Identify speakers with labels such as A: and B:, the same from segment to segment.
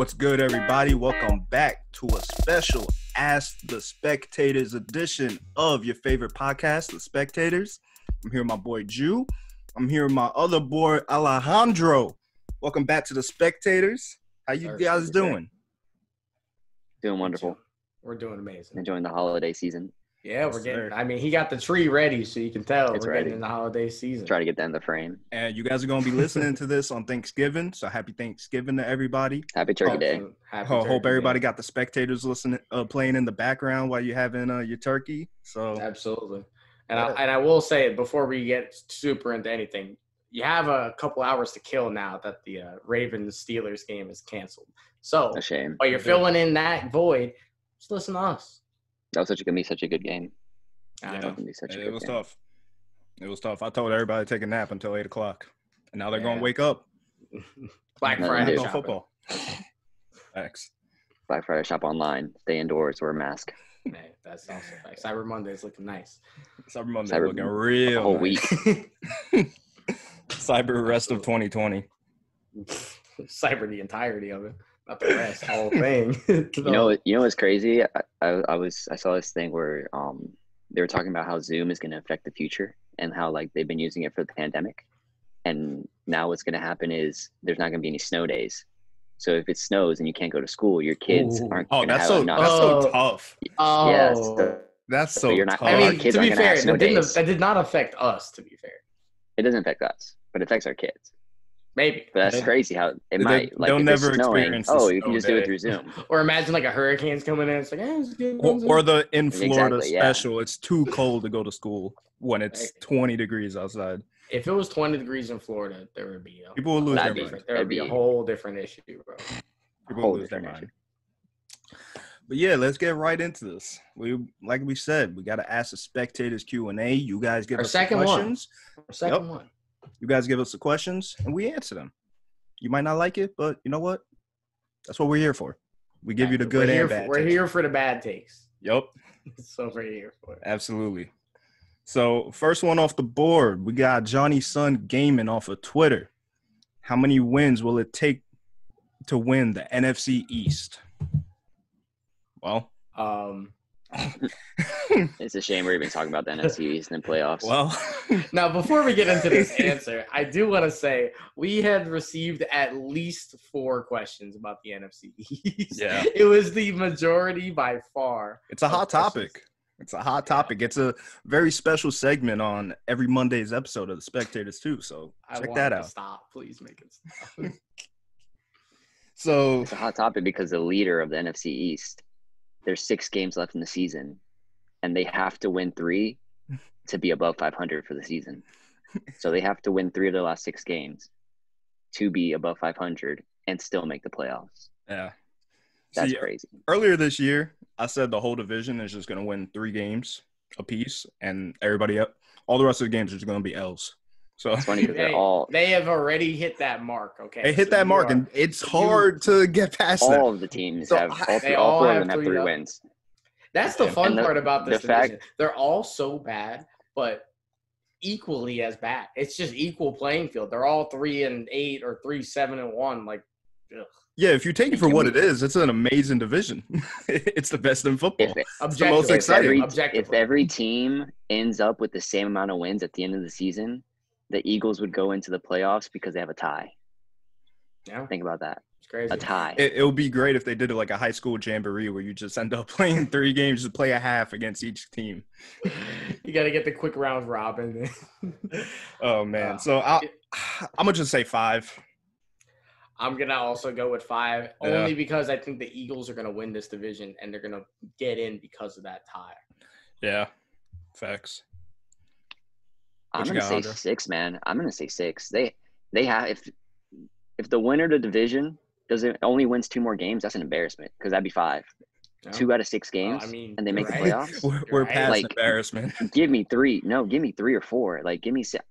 A: What's good, everybody? Welcome back to a special Ask the Spectators edition of your favorite podcast, The Spectators. I'm here with my boy, Jew. I'm here with my other boy, Alejandro. Welcome back to The Spectators. How you guys doing?
B: Doing wonderful.
C: We're doing amazing.
B: Enjoying the holiday season.
C: Yeah, we're getting – I mean, he got the tree ready, so you can tell
B: It's
C: we're
B: ready.
C: getting in the holiday season.
B: Try to get that in the frame.
A: And you guys are going to be listening to this on Thanksgiving, so happy Thanksgiving to everybody.
B: Happy Turkey Day.
A: Hope everybody got the Spectators listening, playing in the background while you're having your turkey. So
C: Absolutely. And I will say, before we get super into anything, you have a couple hours to kill now that the Ravens-Steelers game is canceled. So
B: A shame.
C: while you're filling in that void, just listen to us.
B: That was going to be such a good game.
C: I
A: Yeah.
C: know.
A: It was tough. It was tough. I told everybody to take a nap until 8 o'clock. And now they're going
C: Yeah.
A: to wake up.
C: Black
B: No,
C: Friday
B: no
A: No
C: shopping.
A: football. Thanks.
B: Black Friday shop online. Stay indoors. Wear a mask.
C: Hey, that's also like Cyber Monday's looking nice.
A: Cyber Monday
B: Cyber-
A: looking real
B: A whole
A: nice.
B: week.
A: Cyber rest of 2020.
C: Cyber the entirety of it, not the rest, the whole thing.
B: You know what's crazy? I saw this thing where they were talking about how Zoom is going to affect the future and how like they've been using it for the pandemic. And now what's going to happen is there's not going to be any snow days. So if it snows and you can't go to school, your kids
C: Ooh.
B: aren't
A: Oh,
B: going to
A: that's
B: have
A: so
B: enough.
A: that's so
C: Oh.
A: tough.
C: Oh,
B: Yeah, so
A: That's so
B: So you're not-
A: tough.
C: I
B: our
C: mean,
B: kids
C: to be
B: aren't gonna have
C: fair,
B: snow days.
C: that did not affect us. To be fair,
B: it doesn't affect us, but it affects our kids.
C: maybe.
B: But that's crazy how it
A: They-
B: might. Like
A: they'll
B: if
A: never
B: it's snowing,
A: experience the
B: you
A: snow
B: can just do
A: day.
B: it through Zoom.
C: Or imagine like a hurricane's coming in. It's like, it's good.
A: Or the in Florida
B: Exactly, yeah.
A: special. It's too cold to go to school when it's 20 degrees outside.
C: If it was 20 degrees in Florida, there would be
A: People would lose their
B: That'd be-
A: mind.
C: there would be a
B: that'd be-
C: whole different issue, bro.
A: People
B: whole
A: would lose their
B: different
A: mind. But yeah, let's get right into this. Like we said, we got to ask the spectators Q&A. You guys give
C: Our
A: us the
C: second one.
A: questions.
C: Our second
A: Yep.
C: one.
A: You guys give us the questions, and we answer them. You might not like it, but you know what? That's what we're here for. We give you the good and bad.
C: We're
A: takes.
C: here for the bad takes.
A: Yep,
C: So we're here for it.
A: absolutely. So first one off the board, we got Johnny Sun Gaming off of Twitter. How many wins will it take to win the NFC East? Well,
B: It's a shame we're even talking about the NFC East and the playoffs.
C: Now, before we get into this answer, I do want to say we had received at least 4 questions about the NFC East.
A: Yeah.
C: It was the majority by far.
A: it's a hot
C: of questions.
A: topic. It's a hot topic. It's a very special segment on every Monday's episode of The Spectators too. So
C: I
A: check
C: want
A: that
C: it to
A: out.
C: Stop. Please make it stop.
A: So
B: It's a hot topic because the leader of the NFC East, there's 6 games left in the season, and they have to win 3 to be above 500 for the season. So they have to win 3 of their last 6 games to be above 500 and still make the playoffs.
A: yeah.
B: That's
A: See,
B: crazy.
A: earlier this year, I said the whole division is just going to win 3 games apiece, and everybody up, all the rest of the games are just going to be L's. So
B: It's funny because they're
C: They have already hit that mark, okay?
A: they hit
C: So
A: that
C: you
A: mark,
C: are-
A: and it's hard to get past that.
B: all of the teams
A: So
B: have
C: They
B: all
C: all
B: 4 of
C: have
B: them have
C: 3
B: 3
C: up.
B: wins.
C: That's the fun
B: And the-
C: part about this
B: the fact-
C: division. They're all so bad, but equally as bad. It's just equal playing field. They're all 3-8 or 3-7-1. Like, ugh.
A: Yeah, if you take it for what it is, it's an amazing division. It's the best in football.
B: If,
A: the most
C: Objectively,
A: exciting.
B: if every team ends up with the same amount of wins at the end of the season, the Eagles would go into the playoffs because they have a tie.
C: Yeah,
B: Think about that.
C: it's crazy.
B: A tie.
A: It would be great if they did it like a high school jamboree where you just end up playing 3 games to play a half against each team.
C: You got to get the quick round robin.
A: Oh, man. So I'm going to just say 5.
C: I'm going to also go with 5,
A: Yeah.
C: only because I think the Eagles are going to win this division, and they're going to get in because of that tie.
A: Yeah, facts.
B: I'm
A: What you
B: gonna
A: got,
B: say
A: Andre?
B: 6, man. I'm gonna say 6. They have if the winner of the division only wins 2 more games, that's an embarrassment because that'd be 5.
C: No?
B: 2 out of 6
C: Well,
B: games,
C: I mean,
B: and they make the
C: you're right.
B: playoffs.
A: We're
C: You're right.
A: past
B: Like-
A: embarrassment.
B: Give me 3. No, give me 3 or 4. Like give me 6.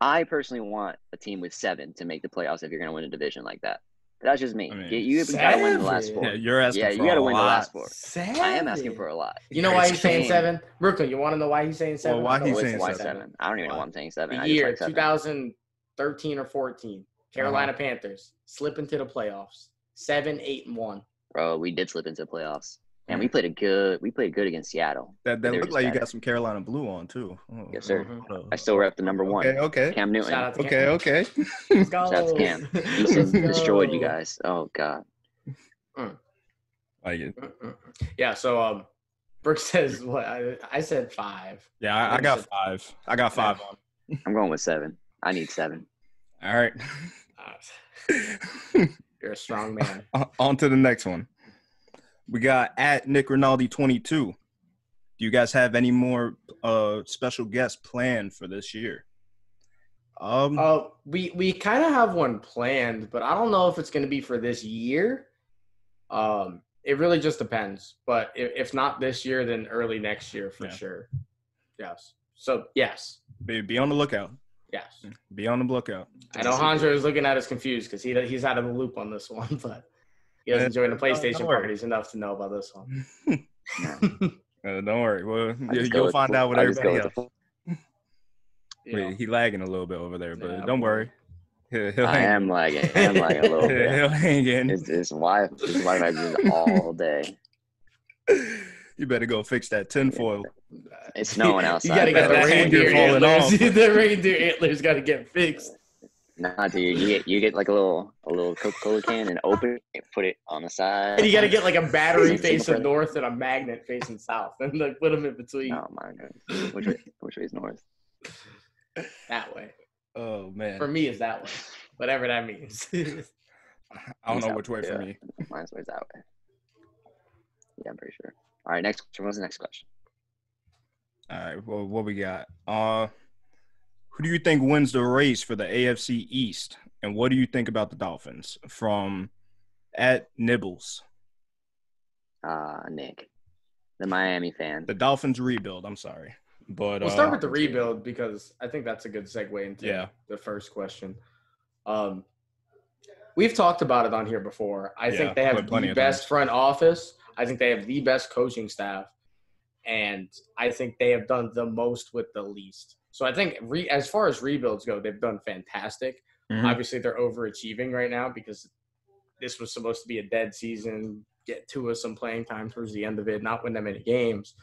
B: I personally want a team with 7 to make the playoffs if you're gonna win a division like that. That's just me.
A: I mean,
B: You gotta win the last
C: seven?
B: 4.
A: Yeah, you're asking
B: Yeah,
A: for
B: you gotta
A: a
B: win the
A: lot.
B: last 4.
C: 7?
B: I am asking for a lot.
C: You know why he's saying
B: Insane.
C: 7? Brooklyn, you want to know why he's saying 7?
A: Well, why
C: I know
A: he's
C: it's
A: saying
B: Why
A: 7?
B: 7? I don't even know why I'm saying 7.
C: The
B: I just
C: year
B: like 7.
C: 2013 or 14, Carolina Panthers slip into the playoffs. 7, 8, and 1.
B: Bro, we did slip into the playoffs. And we played good against Seattle.
A: That looked like you got some Carolina blue on too.
B: Oh, yes, sir. I still rep the number 1.
A: Okay.
B: Cam Newton.
C: Shout out to Cam.
A: Okay.
C: Let's go.
B: Shout out to Cam. Houston destroyed you guys. Oh God.
A: Like it.
C: Yeah. So Brooks says what? I said 5.
A: Yeah, I got 5. I got 5 on.
B: I'm going with 7. I need 7.
A: All right.
C: You're a strong man.
A: On to the next one. We got at Nick Rinaldi 22. Do you guys have any more special guests planned for this year?
C: We kind of have one planned, but I don't know if it's going to be for this year. It really just depends. But if not this year, then early next year for sure. Yes. So yes.
A: Be on the lookout.
C: Yes.
A: Be on the lookout.
C: I know Hanjo is looking at us confused because he's out of the loop on this one, but he doesn't join the PlayStation parties enough to know about this one.
A: Don't worry. Well, you'll find out with everybody else. Wait, he lagging a little bit over there, but don't worry.
B: I am lagging a little bit.
A: He'll hang in.
B: His Wi-Fi is all day.
A: You better go fix that tinfoil.
B: It's snowing outside.
C: You gotta get the reindeer
A: falling off.
C: The reindeer antlers got to get fixed.
B: Nah, dude, you get like a little Coca-Cola can and open it and put it on the side.
C: And you got to get like a battery facing north and a magnet facing south, and like put them in between.
B: Oh my god, which way is north?
C: That way.
A: Oh man.
C: For me, it's that way. Whatever that means.
A: I don't know which way for me.
B: Mine's way that way. Yeah, I'm pretty sure. All right, next question. What's the next question?
A: All right, well, what we got? Who do you think wins the race for the AFC East? And what do you think about the Dolphins? From at Nibbles.
B: Nick, the Miami fan.
A: The Dolphins rebuild, I'm sorry. But
C: we'll start with the rebuild because I think that's a good segue into the first question. We've talked about it on here before. I think they have the best front office. I think they have the best coaching staff. And I think they have done the most with the least. So I think as far as rebuilds go, they've done fantastic. Mm-hmm. Obviously, they're overachieving right now because this was supposed to be a dead season, get Tua some playing time towards the end of it, not win that many games.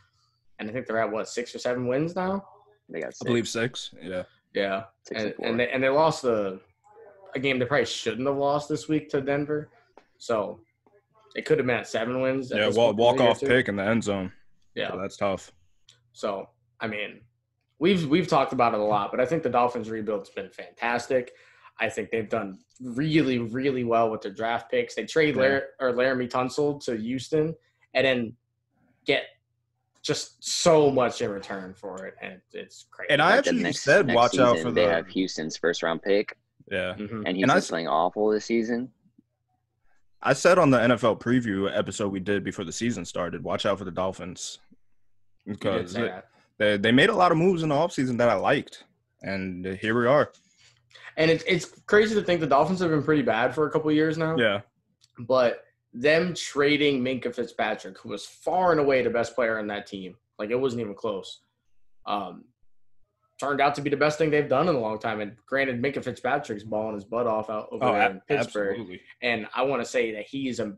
C: And I think they're at, 6 or 7 wins now?
B: They got 6.
A: I believe 6, yeah.
C: Yeah, and they lost a game they probably shouldn't have lost this week to Denver. So it could have been at 7 wins.
A: Yeah, walk-off pick in the end zone.
C: Yeah.
A: So that's tough.
C: So, I mean, we've talked about it a lot, but I think the Dolphins rebuild's been fantastic. I think they've done really, really well with their draft picks. They trade Laramie Tunsil to Houston and then get just so much in return for it, and it's crazy.
A: And I actually said watch out for
B: they have Houston's first-round pick.
A: Yeah.
C: Mm-hmm.
B: And Houston's playing awful this season.
A: I said on the NFL preview episode we did before the season started, watch out for the Dolphins. Because they made a lot of moves in the offseason that I liked. And here we are.
C: And it's crazy to think the Dolphins have been pretty bad for a couple of years now.
A: Yeah.
C: But them trading Minkah Fitzpatrick, who was far and away the best player on that team, like it wasn't even close, turned out to be the best thing they've done in a long time. And granted, Minkah Fitzpatrick's balling his butt off out over there in Pittsburgh.
A: Absolutely.
C: And I want to say that he's a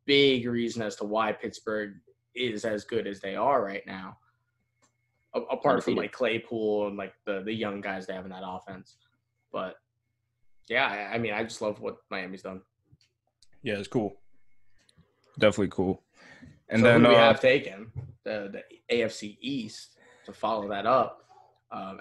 C: big reason as to why Pittsburgh is as good as they are right now, apart from like Claypool and like the young guys they have in that offense. But yeah, I mean, I just love what Miami's done.
A: Yeah, it's cool. Definitely cool. And
C: so
A: then
C: who do we have taken the AFC East to follow that up.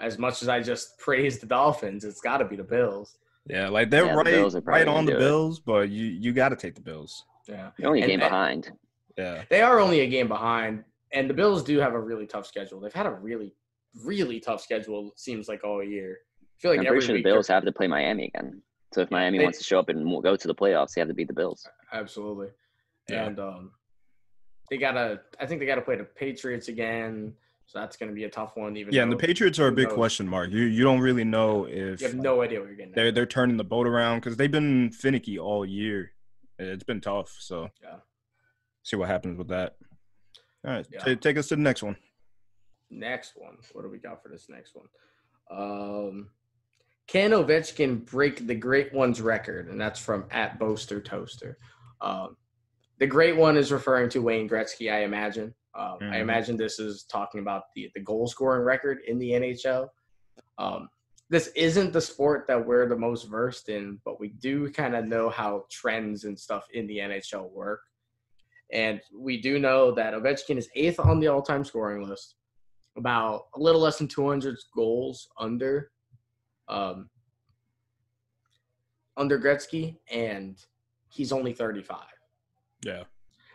C: As much as I just praised the Dolphins, it's got to be the Bills.
A: Yeah, like they're right on the Bills, but you got to take the Bills.
C: Yeah,
B: you're only a game behind.
A: Yeah,
C: they are only a game behind, and the Bills do have a really tough schedule. They've had a really, really tough schedule. It seems like all year. I feel like
B: I'm pretty sure the Bills have to play Miami again. So if Miami wants to show up and go to the playoffs, they have to beat the Bills.
C: Absolutely.
A: Yeah.
C: And I think they gotta play the Patriots again. So that's going to be a tough one. And
A: the Patriots are a big question mark. You don't really know if
C: you have no idea what you're getting.
A: They're turning the boat around because they've been finicky all year. It's been tough. So see what happens with that. All right, take us to the next one.
C: Next one. What do we got for this next one? Can Ovechkin break the Great One's record? And that's from @Boaster Toaster. The great one is referring to Wayne Gretzky, I imagine. I imagine this is talking about the goal scoring record in the NHL. This isn't the sport that we're the most versed in, but we do kind of know how trends and stuff in the NHL work. And we do know that Ovechkin is 8th on the all-time scoring list, about a little less than 200 goals under Gretzky, and he's only 35.
A: Yeah.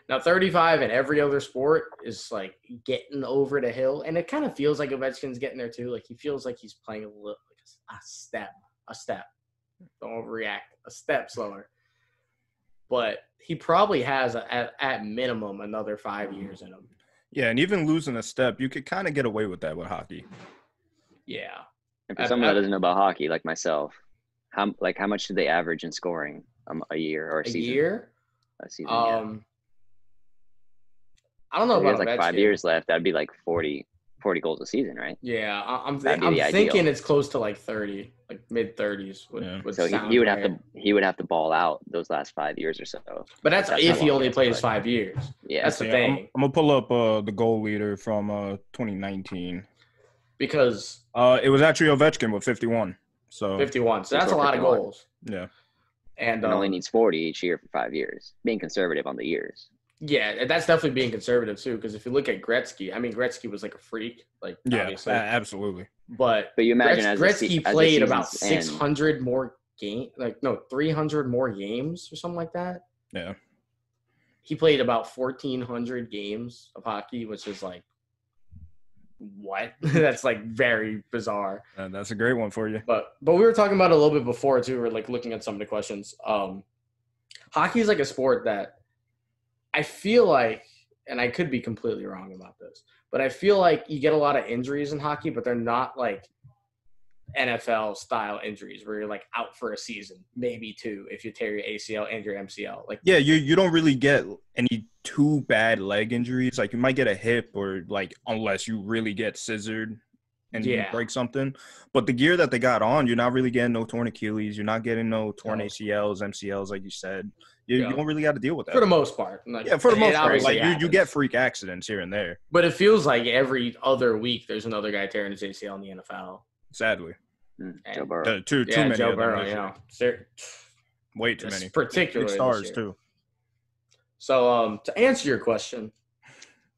C: Now, 35 in every other sport is like getting over the hill, and it kind of feels like Ovechkin's getting there too. Like he feels like he's playing a little, like a step. Don't overreact. A step slower. But he probably has at minimum another 5 years in him.
A: Yeah, and even losing a step, you could kind of get away with that with hockey.
C: Yeah.
B: And for someone that doesn't know about hockey, like myself, how much do they average in scoring a year or a season?
C: A year?
B: A season, yeah.
C: I don't know about
B: like 5 years left. That'd be like 40 goals a season, right?
C: Yeah, I'm thinking it's close to like 30, like mid 30s.
B: So he would have to ball out those last 5 years or so.
C: But that's if he only plays 5 years.
B: Yeah,
C: that's the thing.
A: I'm gonna pull up the goal leader from 2019
C: because
A: it was actually Ovechkin with 51. So
C: 51. So that's a lot of goals.
A: Yeah,
B: and only needs 40 each year for 5 years. Being conservative on the years.
C: Yeah, that's definitely being conservative too. Because if you look at Gretzky, I mean, Gretzky was like a freak, like obviously.
A: Absolutely.
C: But
B: you imagine
C: Gretzky played about 600 more games, 300 more games or something like that.
A: Yeah.
C: He played about 1,400 games of hockey, which is like, what? That's like very bizarre.
A: That's a great one for you.
C: But we were talking about it a little bit before too. We're like looking at some of the questions. Hockey is like a sport that I feel like, and I could be completely wrong about this, but I feel like you get a lot of injuries in hockey, but they're not like NFL style injuries where you're like out for a season, maybe 2 if you tear your ACL and your MCL. Like,
A: yeah, you don't really get any too bad leg injuries. Like you might get a hip or like unless you really get scissored and you break something. But the gear that they got on, you're not really getting no torn Achilles. You're not getting no torn ACLs, MCLs, like you said. You don't really got to deal with that.
C: For the most part.
A: Like, for the most part. Like you get freak accidents here and there.
C: But it feels like every other week there's another guy tearing his ACL in the NFL.
A: Sadly.
B: Joe Burrow.
A: Too many
C: Joe
A: of them.
C: Burrow,
A: Way too many.
C: Particularly
A: stars, too.
C: So to answer your question,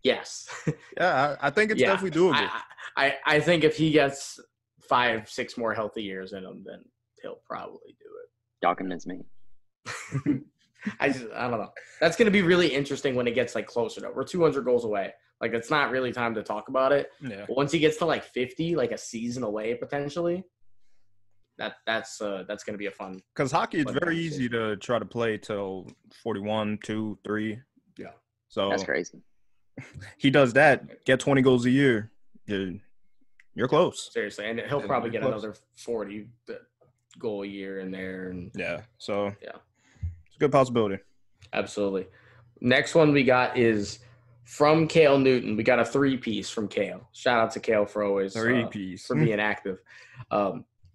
C: yes.
A: Yeah, I think it's definitely doable.
C: I think if he gets 5-6 more healthy years in him, then he'll probably do it.
B: Y'all convince me.
C: I don't know. That's going to be really interesting when it gets like closer to. We're 200 goals away. Like it's not really time to talk about it.
A: Yeah.
C: But once he gets to like 50, like a season away potentially, that's going to be a fun.
A: Because hockey is very easy to try to play till 41, 2, 3.
C: Yeah.
B: So that's crazy.
A: He does that. Get 20 goals a year. You're close.
C: Seriously, and he'll probably get another 40 goal a year in there. And
A: so it's a good possibility.
C: Absolutely. Next one we got is from Cale Newton. We got a 3-piece from Cale. Shout out to Cale for always
A: 3-piece
C: for being active.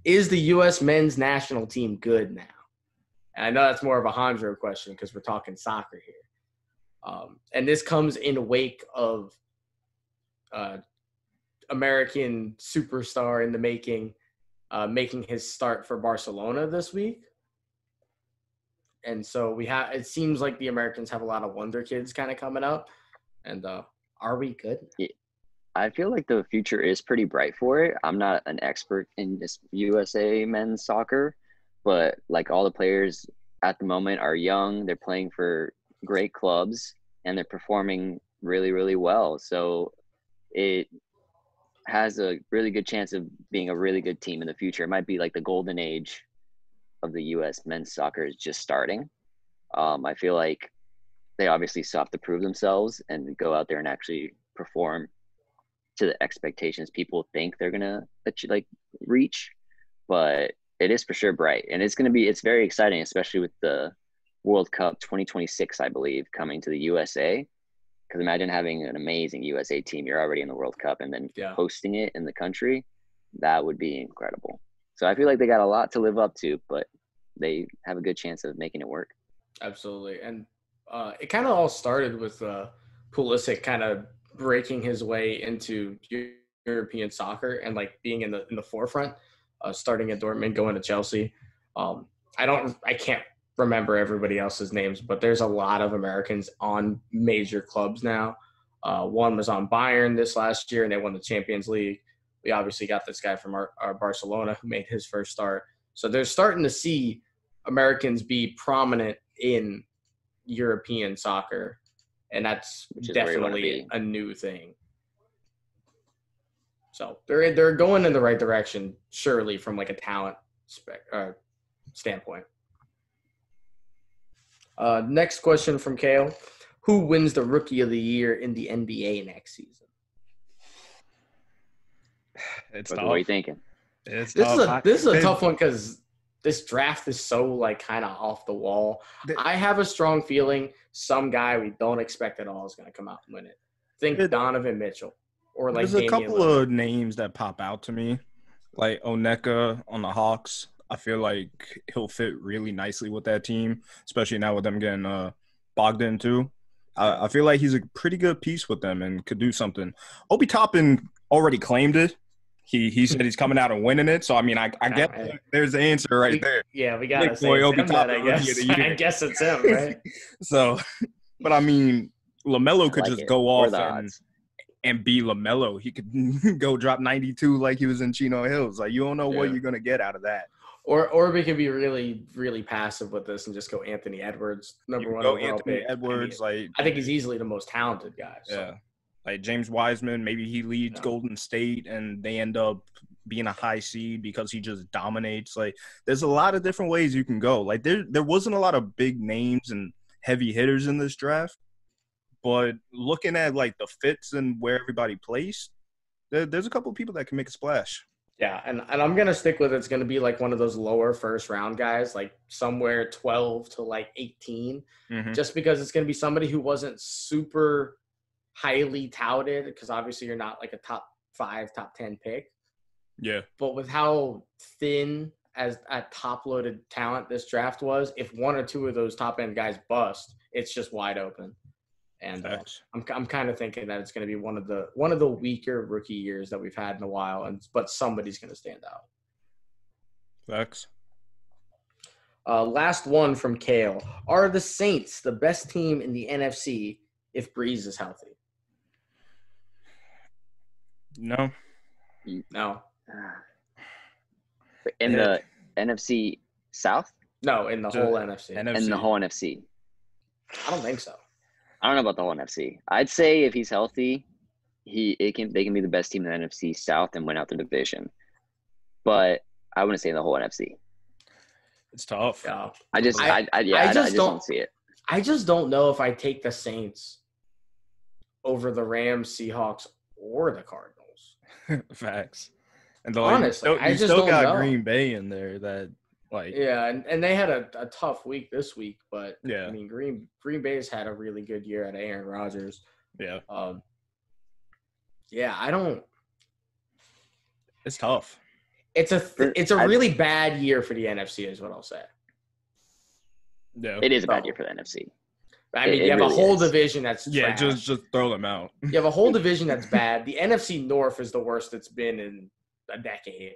C: Is the U.S. men's national team good now? And I know that's more of a Hondro question because we're talking soccer here. And this comes in the wake of American superstar in the making his start for Barcelona this week. And so it seems like the Americans have a lot of wonder kids kind of coming up. And are we good?
B: Yeah. I feel like the future is pretty bright for it. I'm not an expert in this USA men's soccer, but like all the players at the moment are young. They're playing for great clubs and they're performing really, really well. So it has a really good chance of being a really good team in the future. It might be like the golden age of the U.S. men's soccer is just starting. I feel like they obviously still have to prove themselves and go out there and actually perform to the expectations people think they're gonna reach. But it is for sure bright, and it's very exciting, especially with the World Cup 2026, I believe, coming to the USA. Because imagine having an amazing USA team. You're already in the World Cup, and then hosting it in the country. That would be incredible. So I feel like they got a lot to live up to, but they have a good chance of making it work.
C: Absolutely. And it kind of all started with Pulisic kind of breaking his way into European soccer and like being in the forefront, starting at Dortmund, going to Chelsea. I can't remember everybody else's names, but there's a lot of Americans on major clubs now. One was on Bayern this last year, and they won the Champions League. We obviously got this guy from our Barcelona who made his first start. So they're starting to see Americans be prominent in European soccer, and that's definitely a new thing. So they're going in the right direction, surely, from like a talent standpoint. Next question from Kale. Who wins the Rookie of the Year in the NBA next season?
B: What are you thinking?
C: This is a tough one because this draft is so like kind of off the wall. I have a strong feeling some guy we don't expect at all is going to come out and win it. Think Donovan Mitchell or like.
A: There's a couple of names that pop out to me, like Oneka on the Hawks. I feel like he'll fit really nicely with that team, especially now with them getting Bogdan too. I feel like he's a pretty good piece with them and could do something. Obi Toppin already claimed it. He said he's coming out and winning it. So, I mean, I get there's the answer right there.
C: Yeah, we got to say Obi Toppin, I guess. I guess it's him, right?
A: So, but, I mean, LaMelo could just go off and be LaMelo. He could go drop 92 like he was in Chino Hills. Like, you don't know what you're going to get out of that.
C: Or we could be really, really passive with this and just go Anthony Edwards, number one overall pick.
A: Edwards, I
C: think he's easily the most talented guy. So.
A: Yeah. Like James Wiseman, maybe he leads Golden State and they end up being a high seed because he just dominates. Like, there's a lot of different ways you can go. Like, there wasn't a lot of big names and heavy hitters in this draft. But looking at, like, the fits and where everybody placed, there's a couple of people that can make a splash.
C: Yeah, and I'm going to stick with it's going to be like one of those lower first-round guys, like somewhere 12 to, like, 18, just because it's going to be somebody who wasn't super highly touted because obviously you're not like a top 5, top 10 pick.
A: Yeah.
C: But with how thin as a top-loaded talent this draft was, if one or two of those top-end guys bust, it's just wide open. And I'm kind of thinking that it's going to be one of the weaker rookie years that we've had in a while, but somebody's going to stand out.
A: Facts.
C: Last one from Kale. Are the Saints the best team in the NFC if Breeze is healthy?
A: No.
B: In the NFC South?
C: No, in the whole NFC.
B: In the whole NFC.
C: I don't think so.
B: I don't know about the whole NFC. I'd say if he's healthy, they can be the best team in the NFC South and win out the division. But I wouldn't say in the whole NFC.
A: It's tough.
C: Yeah.
B: I just don't see it.
C: I just don't know if I take the Saints over the Rams, Seahawks, or the Cardinals.
A: Facts. And
C: honestly, I just
A: still
C: don't
A: got
C: know.
A: Green Bay in there that
C: and they had a tough week this week, but
A: yeah,
C: I mean Green Bay's had a really good year at Aaron Rodgers.
A: Yeah.
C: I don't.
A: It's tough.
C: It's a really bad year for the NFC, is what I'll say.
A: Yeah,
B: it is a bad year for the NFC.
C: I mean, you have a whole division that's trash.
A: just throw them out.
C: You have a whole division that's bad. The NFC North is the worst it's been in a decade.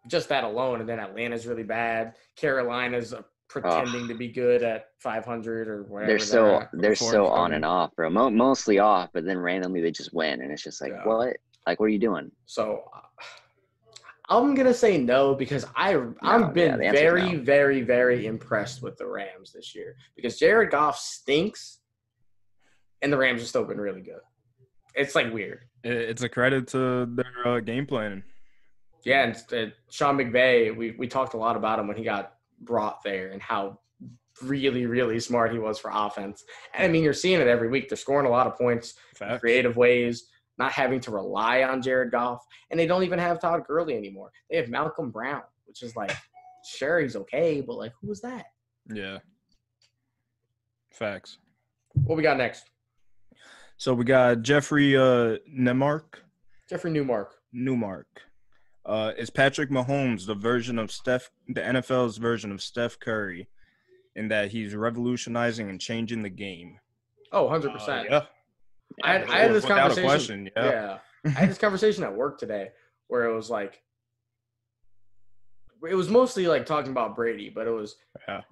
C: Just that alone, and then Atlanta's really bad. Carolina's pretending to be good at 500 or whatever.
B: They're so on and off, bro. Mostly off, but then randomly they just win, and it's just like, what? Like, what are you doing?
C: So I'm gonna say no because I've been very, very, very impressed with the Rams this year because Jared Goff stinks, and the Rams have still been really good. It's like weird.
A: It's a credit to their game planning.
C: Yeah, and Sean McVay, we talked a lot about him when he got brought there and how really, really smart he was for offense. And, I mean, you're seeing it every week. They're scoring a lot of points in creative ways, not having to rely on Jared Goff. And they don't even have Todd Gurley anymore. They have Malcolm Brown, which is like, sure, he's okay, but, like, who was that?
A: Yeah. Facts.
C: What we got next?
A: So we got Jeffrey Newmark.
C: Jeffrey Newmark.
A: Is Patrick Mahomes the NFL's version of Steph Curry? in that he's revolutionizing and changing the game.
C: Oh, 100%.
A: Yeah.
C: I had this conversation.
A: Question,
C: yeah. I had this conversation at work today where it was like, it was mostly like talking about Brady, but it was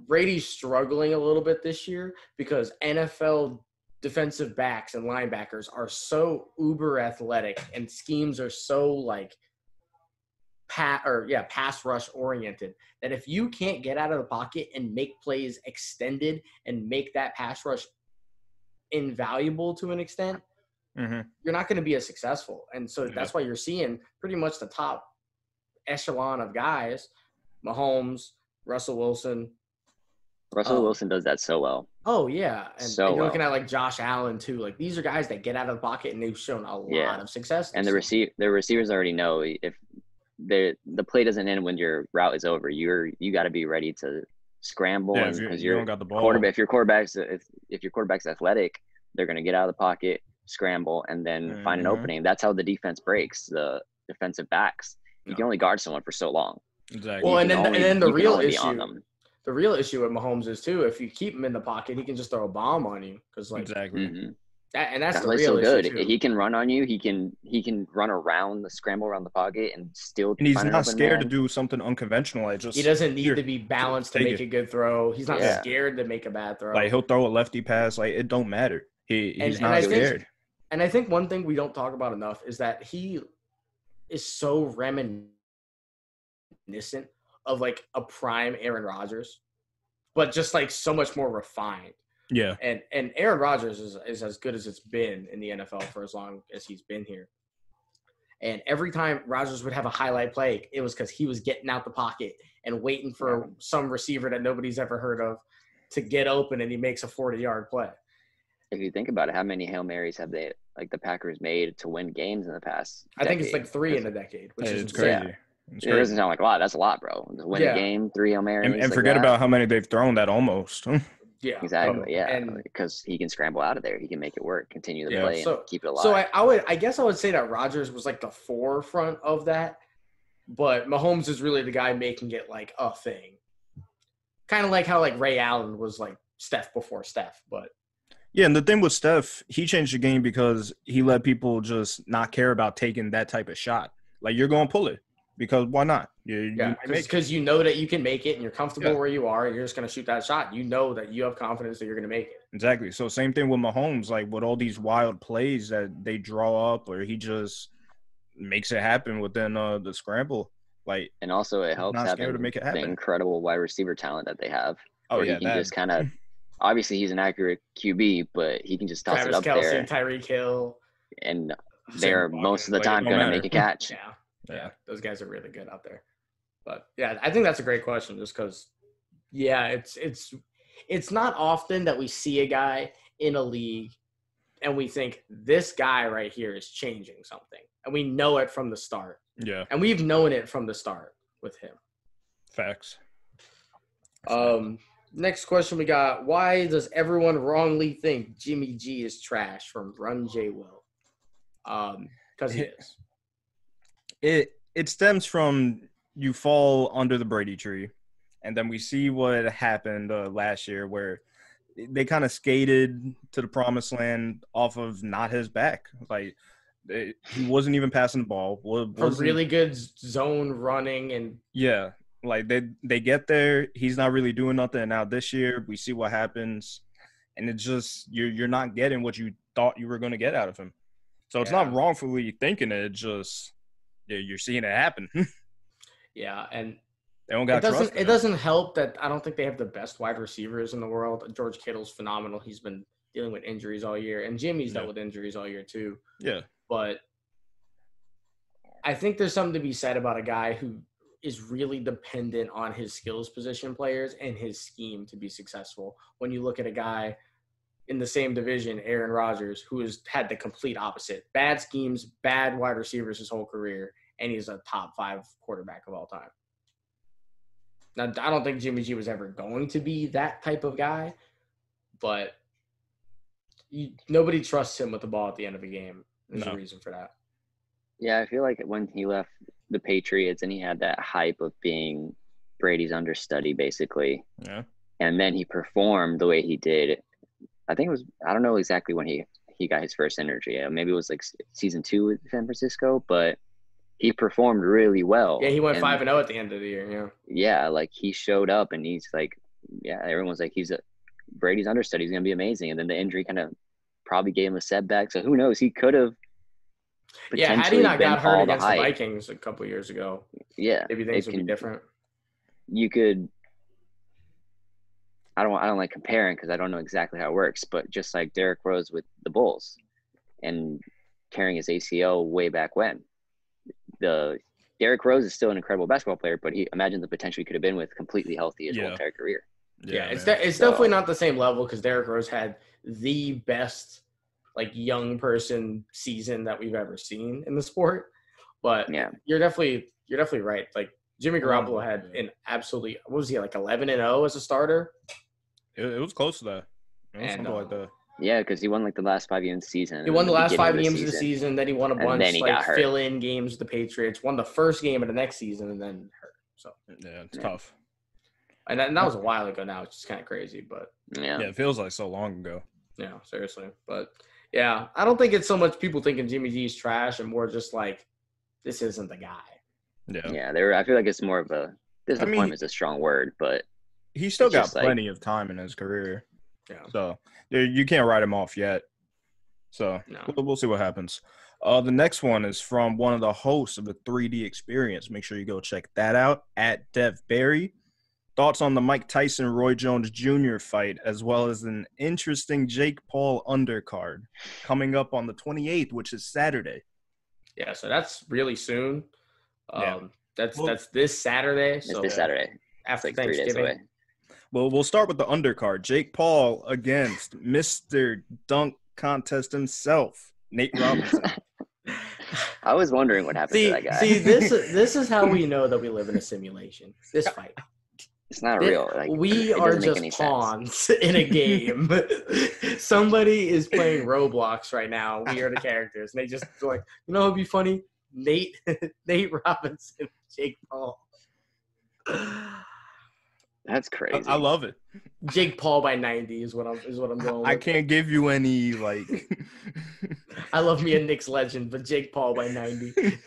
C: Brady struggling a little bit this year because NFL defensive backs and linebackers are so uber athletic and schemes are so like pass rush oriented that if you can't get out of the pocket and make plays extended and make that pass rush invaluable to an extent, you're not going to be as successful. And so that's why you're seeing pretty much the top echelon of guys, Mahomes, Russell Wilson.
B: Wilson does that so well.
C: Oh, yeah. And you're looking at like Josh Allen too. Like these are guys that get out of the pocket and they've shown a lot of success.
B: And the receivers already know if the play doesn't end when your route is over, you got to be ready to scramble.
A: Yeah,
B: and
A: because you don't got the ball.
B: Quarterback, if your quarterback's athletic, they're going to get out of the pocket, scramble, and then find an opening. That's how the defense breaks the defensive backs. You can only guard someone for so long.
A: Exactly.
C: Well, and then the real issue with Mahomes is too, if you keep him in the pocket, he can just throw a bomb on you. Because like that's the real issue too.
B: He can run on you. He can run around, scramble around the pocket, and still.
A: And he's not scared to do something unconventional.
C: He doesn't need to be balanced to make a good throw. He's not scared to make a bad throw.
A: Like he'll throw a lefty pass. Like it don't matter. He's not scared.
C: And I think one thing we don't talk about enough is that he is so reminiscent of like a prime Aaron Rodgers, but just like so much more refined.
A: Yeah.
C: And Aaron Rodgers is as good as it's been in the NFL for as long as he's been here. And every time Rodgers would have a highlight play, it was because he was getting out the pocket and waiting for some receiver that nobody's ever heard of to get open, and he makes a 40-yard play.
B: If you think about it, how many Hail Marys have the Packers made to win games in the past decade?
C: I think it's like 3 in a decade, which is
A: crazy.
C: Yeah.
B: It doesn't sound like a lot. That's a lot, bro. To win a game, 3 Hail Marys.
A: And forget about how many they've thrown that almost.
B: Yeah. Exactly, because he can scramble out of there. He can make it work, continue the play, and keep it alive.
C: So I guess I would say that Rodgers was like the forefront of that, but Mahomes is really the guy making it like a thing. Kind of like how like Ray Allen was like Steph before Steph, but
A: yeah, and the thing with Steph, he changed the game because he let people just not care about taking that type of shot. Like, you're going to pull it because why not?
C: Because you know that you can make it and you're comfortable where you are and you're just going to shoot that shot. You know that you have confidence that you're going to make it.
A: Exactly. So same thing with Mahomes, like with all these wild plays that they draw up or he just makes it happen within the scramble. Like,
B: and also it helps having the incredible wide receiver talent that they have.
A: Oh, yeah.
B: He can just kind of – obviously, he's an accurate QB, but he can just toss it up
C: Kelce,
B: there.
C: Tyreek Hill.
B: And they're most of the time going to make a catch.
C: Yeah, those guys are really good out there. But, yeah, I think that's a great question just because, it's not often that we see a guy in a league and we think this guy right here is changing something. And we know it from the start.
A: Yeah.
C: And we've known it from the start with him.
A: Facts.
C: Next question we got. Why does everyone wrongly think Jimmy G is trash? From Run J. Will. Because he is.
A: It stems from you fall under the Brady tree. And then we see what happened last year where they kind of skated to the promised land off of not his back. Like, he wasn't even passing the ball.
C: From really good zone running and –
A: yeah. Like, they get there. He's not really doing nothing. Now this year, we see what happens. And it's just you're not getting what you thought you were going to get out of him. So it's not wrongfully thinking it. It's just you're seeing it happen.
C: Yeah, and
A: they don't got trust.
C: It doesn't help that I don't think they have the best wide receivers in the world. George Kittle's phenomenal. He's been dealing with injuries all year. And Jimmy's dealt with injuries all year too.
A: Yeah.
C: But I think there's something to be said about a guy who – is really dependent on his skills position players and his scheme to be successful. When you look at a guy in the same division, Aaron Rodgers, who has had the complete opposite. Bad schemes, bad wide receivers his whole career, and he's a top 5 quarterback of all time. Now, I don't think Jimmy G was ever going to be that type of guy, but nobody trusts him with the ball at the end of a game. There's a reason for that.
B: Yeah, I feel like when he left the Patriots and he had that hype of being Brady's understudy, basically.
A: Yeah.
B: and then he performed the way he did. I think it was, I don't know exactly when he got his first injury. Maybe it was like season 2 with San Francisco, but he performed really well.
C: Yeah, he went 5-0 at the end of the year. Yeah.
B: Yeah, like he showed up, and he's like, yeah, everyone's like, Brady's understudy. He's gonna be amazing. And then the injury kind of probably gave him a setback. So who knows? He could have.
C: Yeah, had he not got hurt against the Vikings a couple years ago, maybe things would be different.
B: You could. I don't like comparing because I don't know exactly how it works, but just like Derrick Rose with the Bulls and tearing his ACL way back when, Derrick Rose is still an incredible basketball player, but imagine the potential he could have been with completely healthy his whole entire career.
C: Yeah, it's definitely not the same level because Derrick Rose had the best like young person season that we've ever seen in the sport. But you're definitely right. Like Jimmy Garoppolo had an absolutely, what was he, like 11-0 as a starter?
A: It was close to that. It was something like that.
B: Yeah, because he won like the last 5 games of the season.
C: He won the last 5 games of the season. Then he won a bunch like fill-in games with the Patriots. Won the first game of the next season and then hurt. So
A: yeah, it's tough.
C: And that was a while ago now. It's just kind of crazy, but
A: yeah, it feels like so long ago.
C: Yeah, seriously. But yeah, I don't think it's so much people thinking Jimmy G's trash and more just like this isn't the guy.
B: Yeah. I feel like it's more of a disappointment is a strong word, but
A: he still got plenty of time in his career. Yeah. So you can't write him off yet. So we'll see what happens. The next one is from one of the hosts of the 3D Experience. Make sure you go check that out at Dev Berry. Thoughts on the Mike Tyson-Roy Jones Jr. fight, as well as an interesting Jake Paul undercard coming up on the 28th, which is Saturday.
C: Yeah, so that's really soon. That's this Saturday.
B: It's this Saturday.
C: After
B: like
C: Thanksgiving.
B: 3 days away.
A: Well, we'll start with the undercard. Jake Paul against Mr. Dunk Contest himself, Nate Robinson.
B: I was wondering what happened to that guy.
C: See, this is how we know that we live in a simulation. This fight.
B: It's not real. Like,
C: we are just pawns in a game. Somebody is playing Roblox right now. We are the characters. And they just like, you know what would be funny? Nate Robinson, Jake Paul.
B: That's crazy.
A: I love it.
C: Jake Paul by 90 is what I'm going with.
A: I can't give you any like
C: I love me a Knicks legend, but Jake Paul by 90.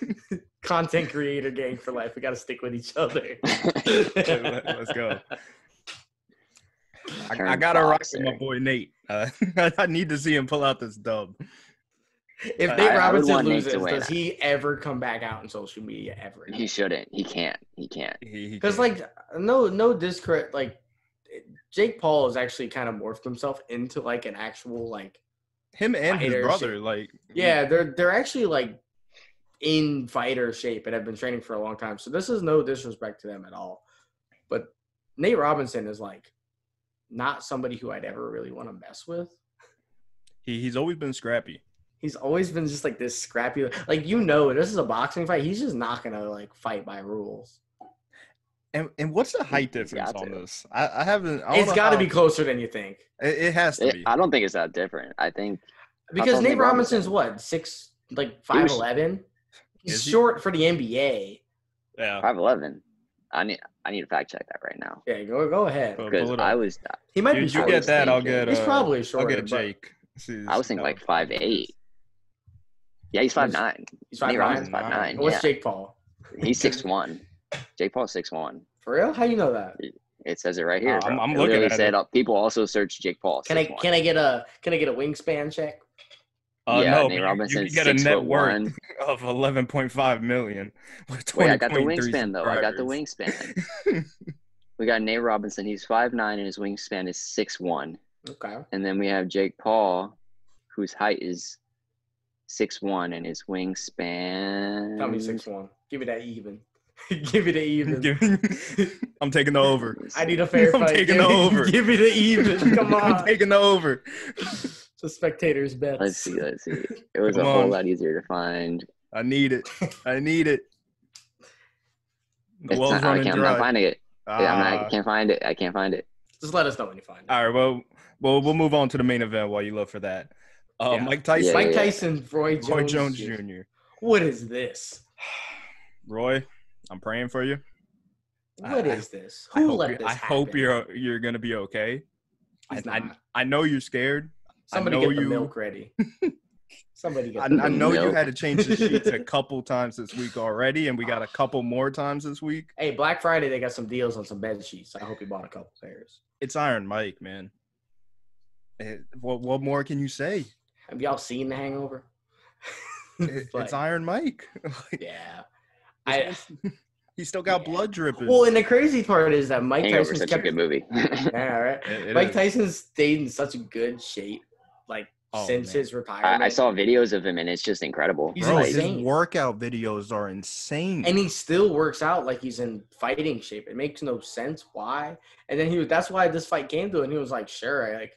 C: Content creator gang for life. We got to stick with each other.
A: Let's go. I got to rock with my boy Nate. I need to see him pull out this dub.
C: If Nate Robinson loses, does he ever come back out on social media ever?
B: He shouldn't. He can't.
C: Because like no discredit. Like Jake Paul has actually kind of morphed himself into like an actual like
A: him and his brother. Like
C: they're actually like in fighter shape and have been training for a long time. So this is no disrespect to them at all. But Nate Robinson is like not somebody who I'd ever really want to mess with.
A: He's always been scrappy.
C: He's always been just like this scrappy. Like, this is a boxing fight. He's just not going to like fight by rules.
A: And what's the height difference on this? I haven't.
C: It's got to be closer than you think.
A: It has to be.
B: I don't think it's that different. I think.
C: Because Nate Robinson's what? 5'11"? He's short for the NBA.
A: Yeah.
B: 5'11". I need to fact check that right now.
C: Yeah, go ahead.
B: Because
C: he might be short.
A: You get that, I'll get.
C: He's probably short.
A: I'll get Jake.
B: I was thinking like 5'8". Yeah, he's 5'9".
C: He's 5'9".
B: 5'9".
C: What's Jake Paul?
B: He's 6'1". Jake Paul's 6'1".
C: For real? How you know that?
B: It says it right here.
A: I'm looking at it.
B: People also search Jake Paul.
C: Can I get a wingspan check?
A: No,
B: Nate Robinson's
A: you get a net worth of $11.5 million.
B: Wait, I got the wingspan though. I got the wingspan. We got Nate Robinson. He's 5'9" and his wingspan is 6'1".
C: Okay.
B: And then we have Jake Paul, whose height is 6'1" and his wingspan.
C: Tell me 6'1". Give me that even. Give me the even.
A: I'm taking the over.
C: I need a fair fight.
A: I'm taking the over.
C: Give me the even. Come on.
A: I'm taking the over.
C: The Spectators bet.
B: Let's see. It was whole lot easier to find.
A: I need it.
B: I'm not finding it. I can't find it.
C: Just let us know when you find it.
A: All right. Well, we'll move on to the main event while you look for that. Mike Tyson.
C: Mike Tyson, Roy Jones
A: Jr.
C: What is this?
A: Roy, I'm praying for you.
C: What is this? Who let this
A: I
C: happen?
A: hope you're gonna be okay. I know you're scared.
C: Somebody get the milk ready. Somebody get
A: I know you had to change the sheets a couple times this week already, and we got a couple more times this week.
C: Hey, Black Friday, they got some deals on some bed sheets. I hope you bought a couple pairs.
A: It's Iron Mike, man. What more can you say?
C: Have y'all seen The Hangover?
A: It's Iron Mike.
C: Yeah.
A: He still got blood dripping.
C: Well, and the crazy part is that Mike
B: Hangover
C: Tyson's
B: such a good movie.
C: Yeah, right. Mike Tyson stayed in such a good shape, since his retirement.
B: I saw videos of him, and it's just incredible.
C: He's
A: insane. His workout videos are insane,
C: and he still works out like he's in fighting shape. It makes no sense why. And then that's why this fight came to it. And he was like, "Sure, I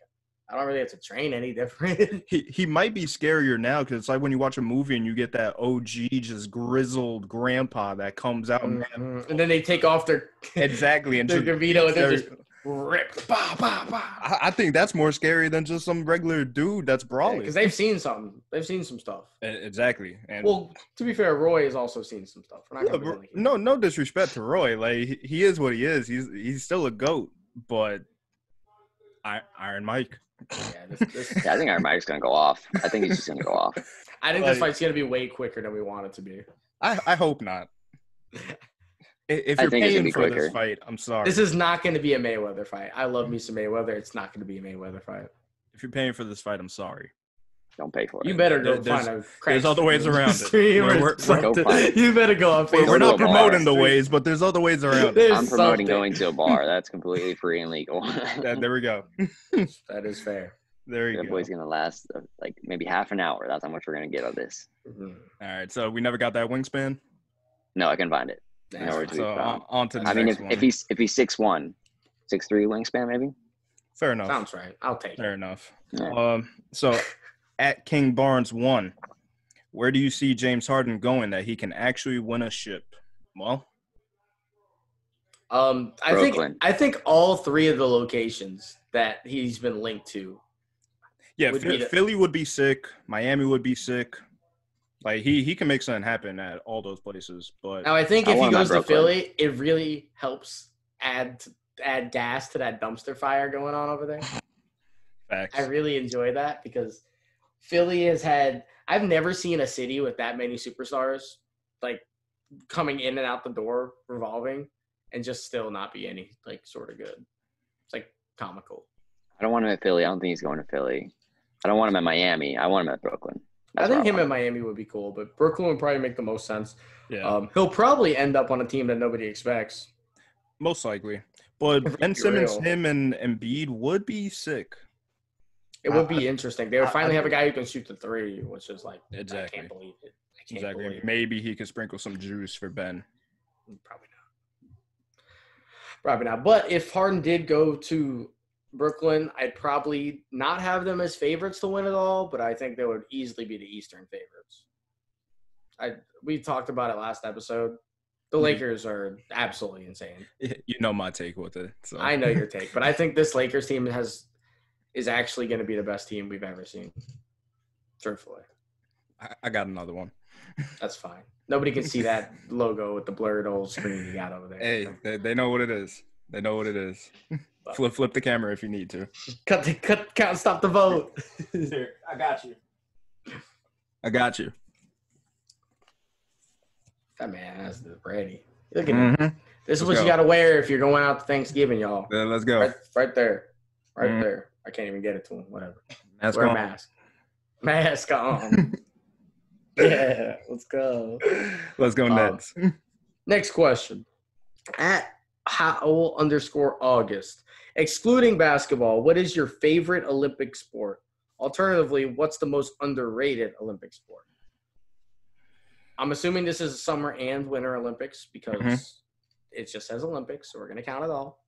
C: don't really have to train any different."
A: He might be scarier now because it's like when you watch a movie and you get that OG just grizzled grandpa that comes out, and
C: then they take off their
A: and
C: their Gavito and they're just ripped. Bah, bah, bah.
A: I think that's more scary than just some regular dude that's brawling.
C: Because they've seen something. They've seen some stuff.
A: Exactly. And
C: well, to be fair, Roy has also seen some stuff.
A: No disrespect to Roy. Like he is what he is. He's still a GOAT, but Iron Mike.
B: Yeah, I think Iron Mike's gonna go off. I think he's just gonna go off.
C: I think this fight's gonna be way quicker than we want it to be.
A: I hope not. If you're paying for this fight, I'm sorry.
C: This is not going to be a Mayweather fight. I love me some Mayweather. It's not going to be a Mayweather fight.
A: If you're paying for this fight, I'm sorry.
B: Don't pay for it.
C: You better go find a crack.
A: There's other ways around it.
C: You better go on Facebook.
A: We're not promoting the ways, but there's other ways around it.
B: I'm promoting going to a bar. That's completely free and legal.
A: There we go.
C: That is fair.
A: There you go.
B: That boy's going to last maybe half an hour. That's how much we're going to get of this.
A: Mm-hmm. All right. So we never got that wingspan?
B: No, I can find it.
A: On to the
B: next one. If he's 6'1", 6'3" wingspan, maybe.
A: Fair enough.
C: Sounds right. I'll take it.
A: Fair enough.
B: Yeah.
A: So at King Barnes 1, where do you see James Harden going that he can actually win a ship? Well,
C: I think all three of the locations that he's been linked to.
A: Yeah, Philly would be sick. Miami would be sick. Like he can make something happen at all those places, but
C: now I think if he goes to Philly, it really helps add gas to that dumpster fire going on over there.
A: Facts.
C: I really enjoy that because Philly has had. I've never seen a city with that many superstars coming in and out the door, revolving, and just still not be any sort of good. It's comical.
B: I don't want him at Philly. I don't think he's going to Philly. I don't want him at Miami. I want him at Brooklyn.
C: I think him and Miami would be cool, but Brooklyn would probably make the most sense.
A: Yeah.
C: He'll probably end up on a team that nobody expects.
A: Most likely. But Ben Simmons, him, and Embiid would be sick.
C: It would be interesting. They would finally have a guy who can shoot the three, which is
A: exactly.
C: I can't believe it.
A: Maybe he could sprinkle some juice for Ben.
C: Probably not. But if Harden did go to Brooklyn, I'd probably not have them as favorites to win it all, but I think they would easily be the Eastern favorites. We talked about it last episode. The Lakers are absolutely insane.
A: You know my take with it. So.
C: I know your take, but I think this Lakers team is actually going to be the best team we've ever seen. Truthfully.
A: I got another one.
C: That's fine. Nobody can see that logo with the blurred old screen you got over there.
A: Hey, they know what it is. They know what it is. Flip the camera if you need to.
C: Count, stop the vote. Here, I got you. That man has the ready. Look at it. This is what you got to wear if you're going out to Thanksgiving, y'all.
A: Yeah, let's go.
C: Right there. Right there. I can't even get it to him. Whatever.
A: Mask
C: wear
A: on.
C: a mask. Mask on. Yeah, let's go.
A: Let's go Nets.
C: Next question. At Howell_August. Excluding basketball, what is your favorite Olympic sport? Alternatively, what's the most underrated Olympic sport? I'm assuming this is summer and winter Olympics because it just says Olympics, so we're going to count it all.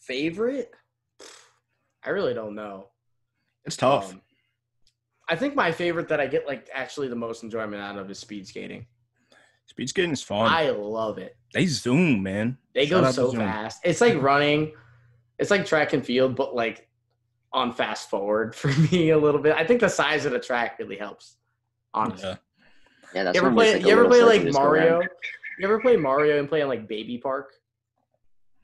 C: Favorite? I really don't know.
A: It's tough.
C: I think my favorite that I get actually the most enjoyment out of is speed skating.
A: Speed skating is fun.
C: I love it.
A: They zoom, man.
C: They go so fast. It's like running. It's like track and field, but on fast forward for me a little bit. I think the size of the track really helps, honestly.
B: Yeah, that's
C: You ever
B: when we
C: play?
B: take a
C: You ever
B: little
C: play
B: circle,
C: like
B: just go
C: Mario?
B: around.
C: You ever play Mario and play on like Baby Park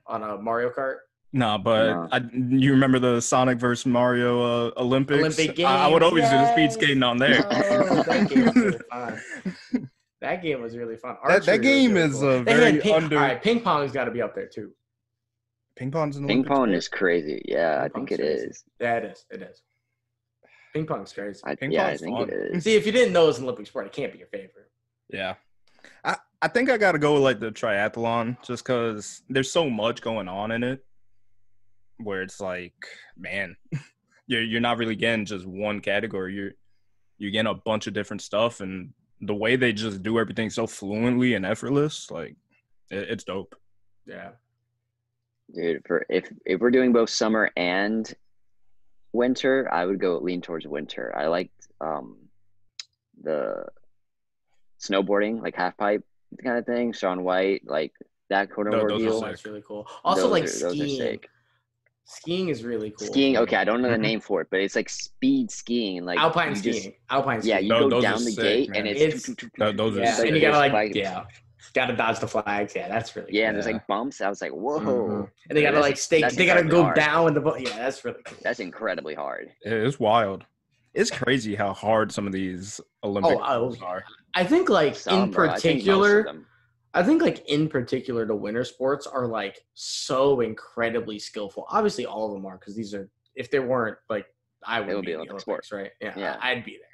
C: on a Mario Kart?
A: Nah, but
B: No.
A: you remember the Sonic versus Mario Olympics?
C: Olympic Games.
A: I would always do the speed
C: yes.
A: skating on there.
C: Oh, that game was really fun. That game was really fun.
A: That game
C: really
A: is
C: cool.
A: very under.
C: All right, ping pong's got to be up there too.
A: Ping pong's an
B: Ping
A: Olympic
B: pong
A: sport?
B: is crazy. Yeah, I
C: Ping
B: think it
C: pong's crazy.
B: is.
C: Yeah, it is. It is. Ping pong's crazy.
B: I
A: Ping
B: think
A: pong's fun.
B: it is.
C: See, if you didn't know it's an Olympic sport, it can't be your favorite.
A: Yeah. I think I got to go with like the triathlon just because there's so much going on in it where it's like, man, you're not really getting just one category. You're getting a bunch of different stuff, and the way they just do everything so fluently and effortless, like it's dope.
C: Yeah.
B: Dude, if we're doing both summer and winter, I would go lean towards winter. I liked the snowboarding, like half pipe kind of thing. Shaun White, like that kind of
A: Those are
B: ordeal.
A: sick.
C: That's really cool. Also,
B: Those are
C: skiing.
B: sick.
C: Skiing is really cool.
B: Skiing, okay, I don't know the
A: Mhm.
B: name for it, but it's like speed skiing and like
C: Alpine
B: you
C: skiing.
B: just,
C: Alpine skiing.
B: yeah, you
A: Those
B: go
A: are
B: down the
A: sick,
B: gate
A: man.
B: and
C: It's-
A: Those are
C: Yeah,
A: sick.
C: and you gotta
B: there's
C: gotta dodge the flags. Yeah, that's really cool.
B: yeah, and there's like bumps. I was like, whoa,
C: Mhm. And they
B: Yeah,
C: gotta like stay.
B: that's
C: They gotta
B: incredibly
C: go
B: hard.
C: down the. Yeah, that's really cool.
B: that's incredibly hard.
A: It's wild. It's crazy how hard some of these Olympic sports are.
C: I think like
B: Some,
C: in
B: bro, I think most of
C: particular,
B: them.
C: I think like in particular, the winter sports are like so incredibly skillful. Obviously, all of them are because these are. If there weren't, like, I would
B: would
C: be
B: be
C: in the
B: Olympic
C: Olympics,
B: sport.
C: right? Yeah,
B: Yeah.
C: I'd be there.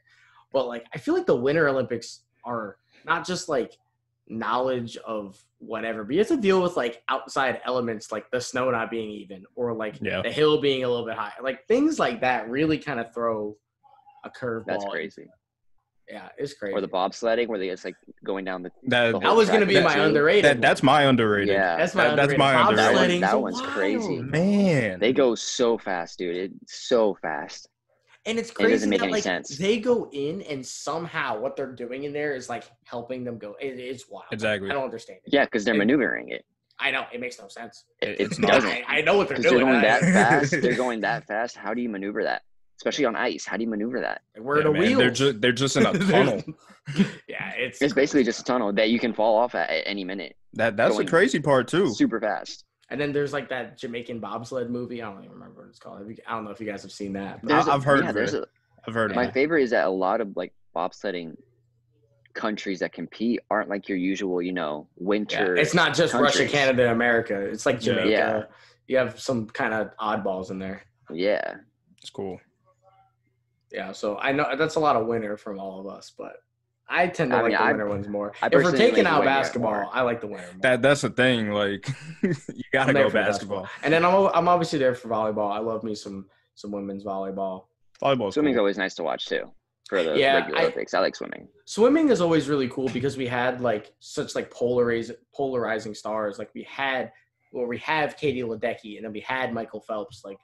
C: But like, I feel like the Winter Olympics are not just like knowledge of whatever, but you have to deal with like outside elements, like the snow not being even, or like
A: Yeah.
C: the hill being a little bit high. Like things like that really kind of throw a curveball.
B: That's crazy.
C: Yeah, it's crazy.
B: Or the bobsledding where it's like going down the.
A: That-
B: the
C: that
B: whole
C: was going to
B: track
C: be
B: of
C: my
B: that, too.
C: underrated.
A: That's my underrated.
B: Yeah,
C: That's my
A: that's
C: underrated.
A: my underrated.
C: Bobsledding's
B: That one's
C: wild.
B: crazy.
A: Man,
B: they go so fast, dude. It's so fast.
C: And it's
B: It
C: crazy
B: doesn't make
C: that
B: any
C: like
B: sense.
C: they go in and somehow what they're doing in there is like helping them go. It's wild.
A: Exactly.
C: I don't understand it.
B: Yeah, because they're maneuvering it.
C: I know it makes no sense.
A: It's
B: It
A: not.
B: doesn't.
C: I know what they're
B: Because they're
C: doing.
B: going that
C: I-
B: fast. They're going that fast. How do you maneuver that? Especially on ice. How do you maneuver that?
C: Where are
A: Yeah,
C: the
A: man,
C: wheels?
A: they're just in a tunnel.
C: Yeah, it's
B: Basically just a tunnel that you can fall off at any minute.
A: That's the
B: Going
A: crazy part too.
B: Super fast.
C: And then there's like that Jamaican bobsled movie. I don't even remember what it's called. I don't know if you guys have seen that.
A: I've heard of
B: there's
A: it. I've heard of
B: My
A: it.
B: favorite is that a lot of like bobsledding countries that compete aren't like your usual, winter.
C: It's not just Russia,
B: countries.
C: Canada, and America. It's like
A: Yeah.
C: Jamaica.
B: Yeah.
C: You have some kind of oddballs in there.
B: Yeah.
A: It's cool.
C: Yeah, so I know that's a lot of winter from all of us, but I tend to
B: I
C: like
B: mean,
C: the
B: I-
C: winter ones more.
B: I
C: If we're
B: personally
C: taking
B: like
C: out
B: winter
C: basketball,
B: more.
C: I like the winter more.
A: That's the thing. Like you gotta
C: I'm there
A: go
C: for
A: basketball.
C: And then I'm obviously there for volleyball. I love me some women's volleyball.
A: Volleyball's
B: Swimming's
A: cool.
B: always nice to watch too. For the
C: Yeah,
B: regular Olympics. I like swimming.
C: Swimming is always really cool because we had like such like polarizing stars. Like we have Katie Ledecky and then we had Michael Phelps. Like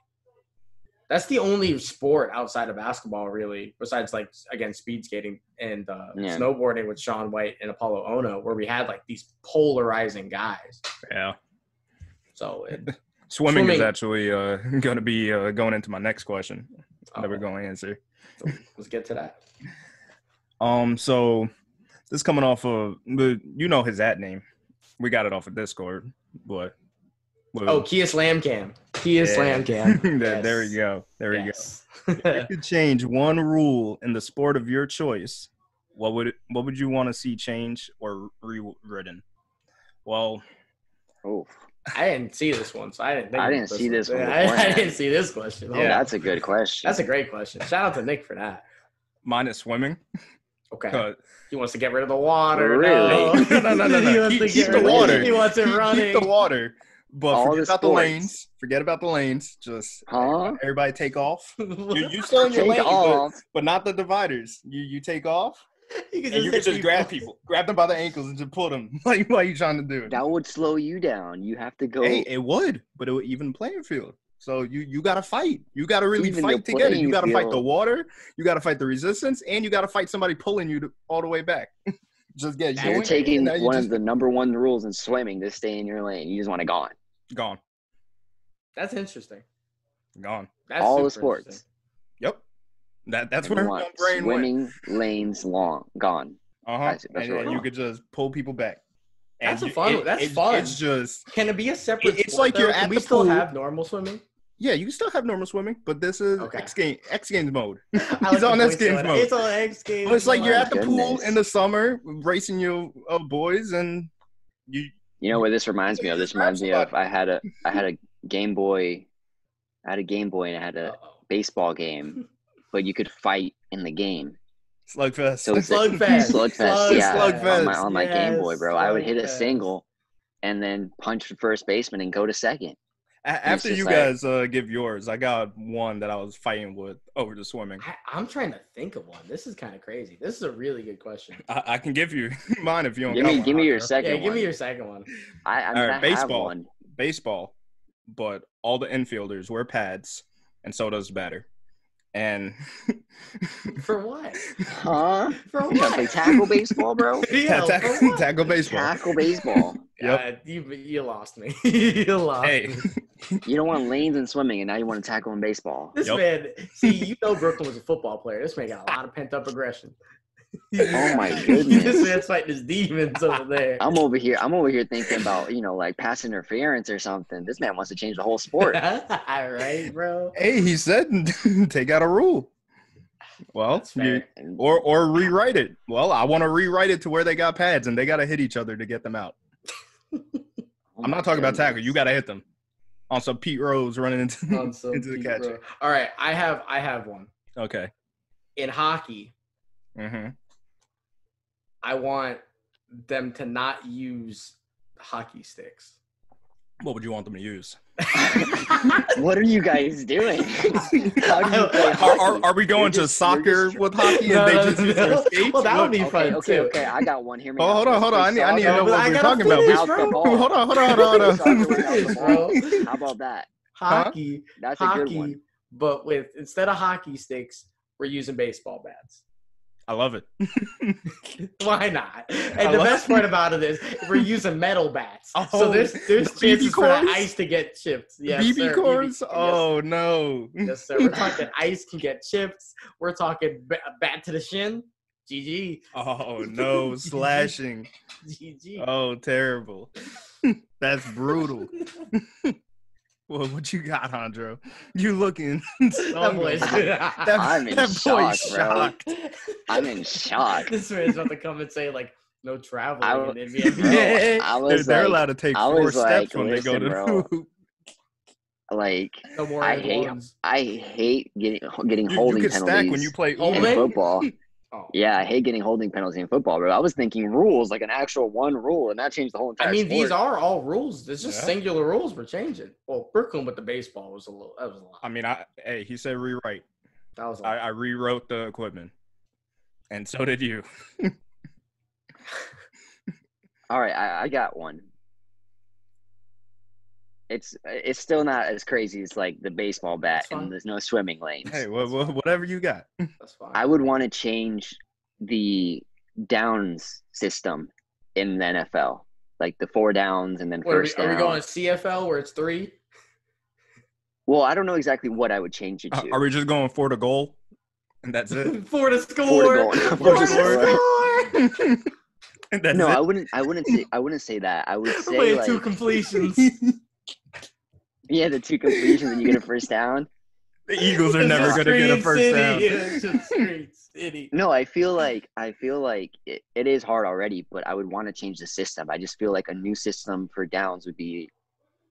C: that's the only sport outside of basketball really, besides like again speed skating and
B: Yeah.
C: snowboarding with Shaun White and Apollo Ono, where we had like these polarizing guys.
A: Yeah.
C: So
A: Swimming is
C: Swimming-
A: actually going to be going into my next question that we're
C: Oh.
A: going to answer.
C: let's get to that.
A: So this coming off of his name. We got it off of Discord, but
C: Oh, Kia Slam Cam. Kia Slam Cam.
A: There we go. There we go.
C: go.
A: You could change one rule in the sport of your choice. What would you want to see changed or rewritten? Well,
B: Oh,
C: I didn't see this one, so I didn't think
B: I
C: of
B: didn't see this one
C: I
B: beforehand.
C: didn't see this question. Hold
A: Yeah.
C: on.
B: that's a good question.
C: That's a great question. Shout out to Nick for that.
A: mine is swimming.
C: Okay. He wants to get rid of the water.
B: Really?
A: No.
C: He wants to
A: Keep
C: get
A: the
C: rid of-
A: water.
C: He wants it
A: Keep
C: running.
A: the water. But
B: All
A: forget
B: the
A: about the
B: sports.
A: lanes. Forget about the lanes. Just
B: Huh?
A: everybody take off. You still in your
B: Take
A: lane,
B: off.
A: but not the dividers. You take off.
C: You can
A: And you can
C: hit
A: just grab people, grab them by the ankles, and just pull them. Like, what are you trying to do?
B: That would slow you down. You have to go.
A: Hey, it would, but it would even playing field. So you got to fight. You got to really
B: Even
A: fight
B: the
A: to get it. You
B: playing
A: got to fight the
B: field.
A: water. You got to fight the resistance, and you got to fight somebody pulling you all the way back. Just get
B: You're
A: yoinked,
B: taking
A: and now you
B: one
A: just
B: of the number one rules in swimming to stay in your lane. You just want to gone.
A: gone.
C: That's interesting.
A: Gone.
C: That's
B: All the
C: super
B: sports.
C: interesting.
A: Yep. That's
B: You
A: where my
B: want
A: brain went.
B: swimming lanes long. Gone.
A: And then you could just pull people back.
C: That's fun. That's fun.
A: It's just.
C: Can it be a separate?
A: It's like you're at the pool.
C: We still have normal swimming.
A: Yeah, you can still have normal swimming, but this is X Games mode.
C: He's
A: on X Games mode.
C: It's on X Games.
A: Well, it's like you're at the pool in the summer, racing your boys, and you.
B: You know what this reminds me of? This reminds me of I had a Game Boy. I had a Game Boy and I had a baseball game, but you could fight in the game.
A: Slugfest.
B: So
C: Slugfest.
B: Yeah.
A: Slugfest.
B: On my Game Boy, bro. I would hit a single, and then punch the first baseman and go to second.
A: After you guys give yours, I got one that I was fighting with over the swimming.
C: I'm trying to think of one. This is kind of crazy. This is a really good question.
A: I can give you mine if you don't.
B: Give me your second one.
C: Yeah, give me your second one.
B: I
A: baseball.
B: Have one.
A: Baseball, but all the infielders wear pads, and so does the batter. And
C: for what?
B: Huh?
C: For
B: what? Play tackle baseball, bro?
C: Yeah,
A: tackle baseball.
B: Tackle baseball.
A: Yep.
C: You lost me. You lost me.
B: You don't want lanes in swimming, and now you want to tackle in baseball.
C: This man, see, Brooklyn was a football player. This man got a lot of pent up aggression.
B: Oh my goodness!
C: This man's fighting his demons over there.
B: I'm over here thinking about like pass interference or something. This man wants to change the whole sport.
C: All right, bro.
A: Hey, he said take out a rule. Well, or rewrite it. Well, I want to rewrite it to where they got pads and they got to hit each other to get them out. I'm not talking about tackle. You got to hit them. On some Pete Rose running into the catcher.
C: All right, I have one.
A: Okay.
C: In hockey, I want them to not use hockey sticks.
A: What would you want them to use?
B: What are you guys doing? How do you play
A: hockey? Are we going to soccer with hockey and they just use their skates?
C: Well, that would be fun too.
B: Okay, I got one. Hear me
A: out. Hold on. I need to know what we're talking about. Hold
B: on. How about that?
C: Hockey.
B: That's a good one.
C: But instead of hockey sticks, we're using baseball bats.
A: I love it.
C: Why not? And the best part about it is we're using metal bats. So there's chances for the ice to get chipped. Yes,
A: BB cores? Oh, no.
C: Yes, sir. We're talking ice can get chipped. We're talking bat to the shin. GG.
A: Oh, no. Slashing.
C: GG.
A: Oh, terrible. That's brutal. Well, what you got, Andro? You looking so
B: I'm in shock, bro. I'm in shock.
C: This man's about to come and say, like, no traveling in NBA.
A: They're allowed to take 4 steps when they go to the hoop.
B: Like,
C: no more
B: I hate getting holding
A: you
B: penalties
A: stack when you play
B: in football. Oh. Yeah, I hate getting holding penalties in football, bro. I was thinking rules, like an actual one rule, and that changed the whole entire sport.
C: These are all rules. It's just singular rules we're changing. Well, Brooklyn with the baseball was a lot.
A: He said rewrite.
C: That was
A: I rewrote the equipment. And so did you.
B: All right, I got one. It's still not as crazy as like the baseball bat, and there's no swimming lanes.
A: Hey, whatever you got.
C: That's fine.
B: I would want to change the downs system in the NFL, like the 4 downs and then first down.
C: Are we going CFL where it's 3?
B: Well, I don't know exactly what I would change it to.
A: Are we just going 4 to goal, and that's it?
C: 4 to score. 4 to score.
B: No, I wouldn't say that. I would say like
C: 2 completions.
B: Yeah, the 2 completions and you get a first down.
A: The Eagles are never going to get a first down.
C: It's just straight city.
B: No, I feel like it is hard already, but I would want to change the system. I just feel like a new system for downs would be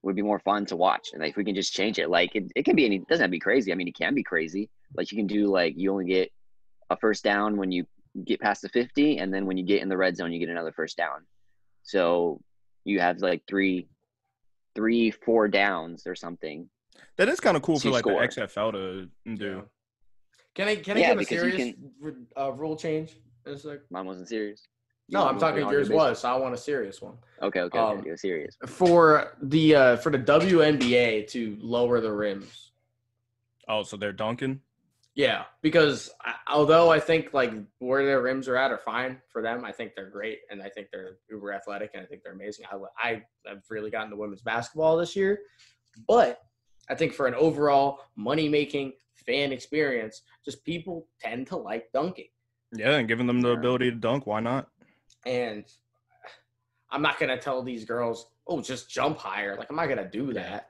B: more fun to watch. And like, if we can just change it, like it can be it doesn't have to be crazy. I mean, it can be crazy. Like you can do like you only get a first down when you get past the 50, and then when you get in the red zone, you get another first down. So you have like 3-4 downs or something.
A: That is kind of cool for like the XFL to do.
C: Can I give a serious rule change?
B: Mine wasn't serious.
C: No, I'm talking yours was, so I want a serious one.
B: Okay, go serious.
C: For the WNBA to lower the rims.
A: Oh, so they're dunking?
C: Yeah, because although I think like where their rims are at are fine for them, I think they're great, and I think they're uber athletic, and I think they're amazing. I've really gotten to women's basketball this year, but I think for an overall money-making fan experience, just people tend to like dunking.
A: Yeah, and giving them the ability to dunk. Why not?
C: And I'm not going to tell these girls, oh, just jump higher. Like, I'm not going to do that